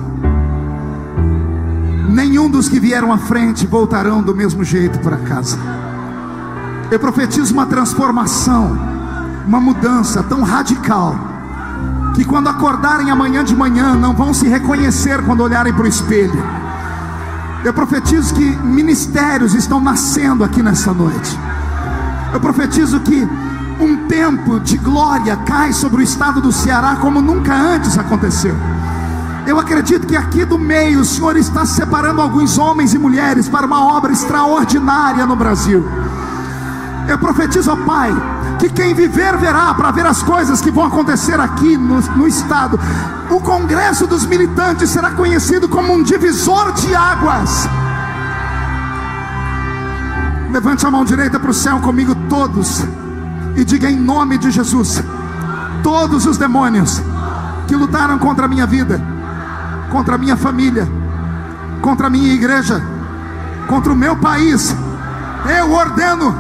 Nenhum dos que vieram à frente voltarão do mesmo jeito para casa. Eu profetizo uma transformação, uma mudança tão radical, que quando acordarem amanhã de manhã não vão se reconhecer quando olharem para o espelho. Eu profetizo que ministérios estão nascendo aqui nessa noite. Eu profetizo que um tempo de glória cai sobre o estado do Ceará como nunca antes aconteceu. Eu acredito que aqui do meio o Senhor está separando alguns homens e mulheres para uma obra extraordinária no Brasil. Eu profetizo, ó Pai, que quem viver verá, para ver as coisas que vão acontecer aqui no estado. O Congresso dos Militantes será conhecido como um divisor de águas. Levante a mão direita para o céu comigo todos e diga em nome de Jesus: todos os demônios que lutaram contra a minha vida, contra a minha família, contra a minha igreja, contra o meu país, eu ordeno,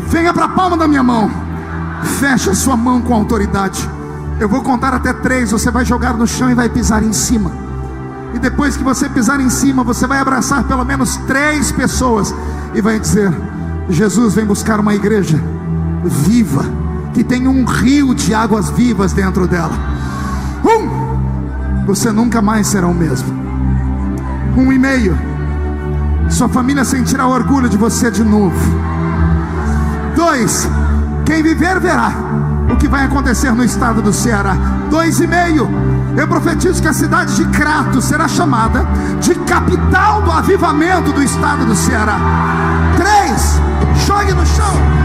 venha para a palma da minha mão. Feche a sua mão com autoridade. Eu vou contar até 3, você vai jogar no chão e vai pisar em cima. E depois que você pisar em cima, você vai abraçar pelo menos 3 pessoas e vai dizer: Jesus vem buscar uma igreja viva, que tem um rio de águas vivas dentro dela. Você nunca mais será o mesmo. 1,5. Sua família sentirá orgulho de você de novo. 2. Quem viver verá o que vai acontecer no estado do Ceará. 2,5. Eu profetizo que a cidade de Crato será chamada de capital do avivamento do estado do Ceará. 3. Jogue no chão.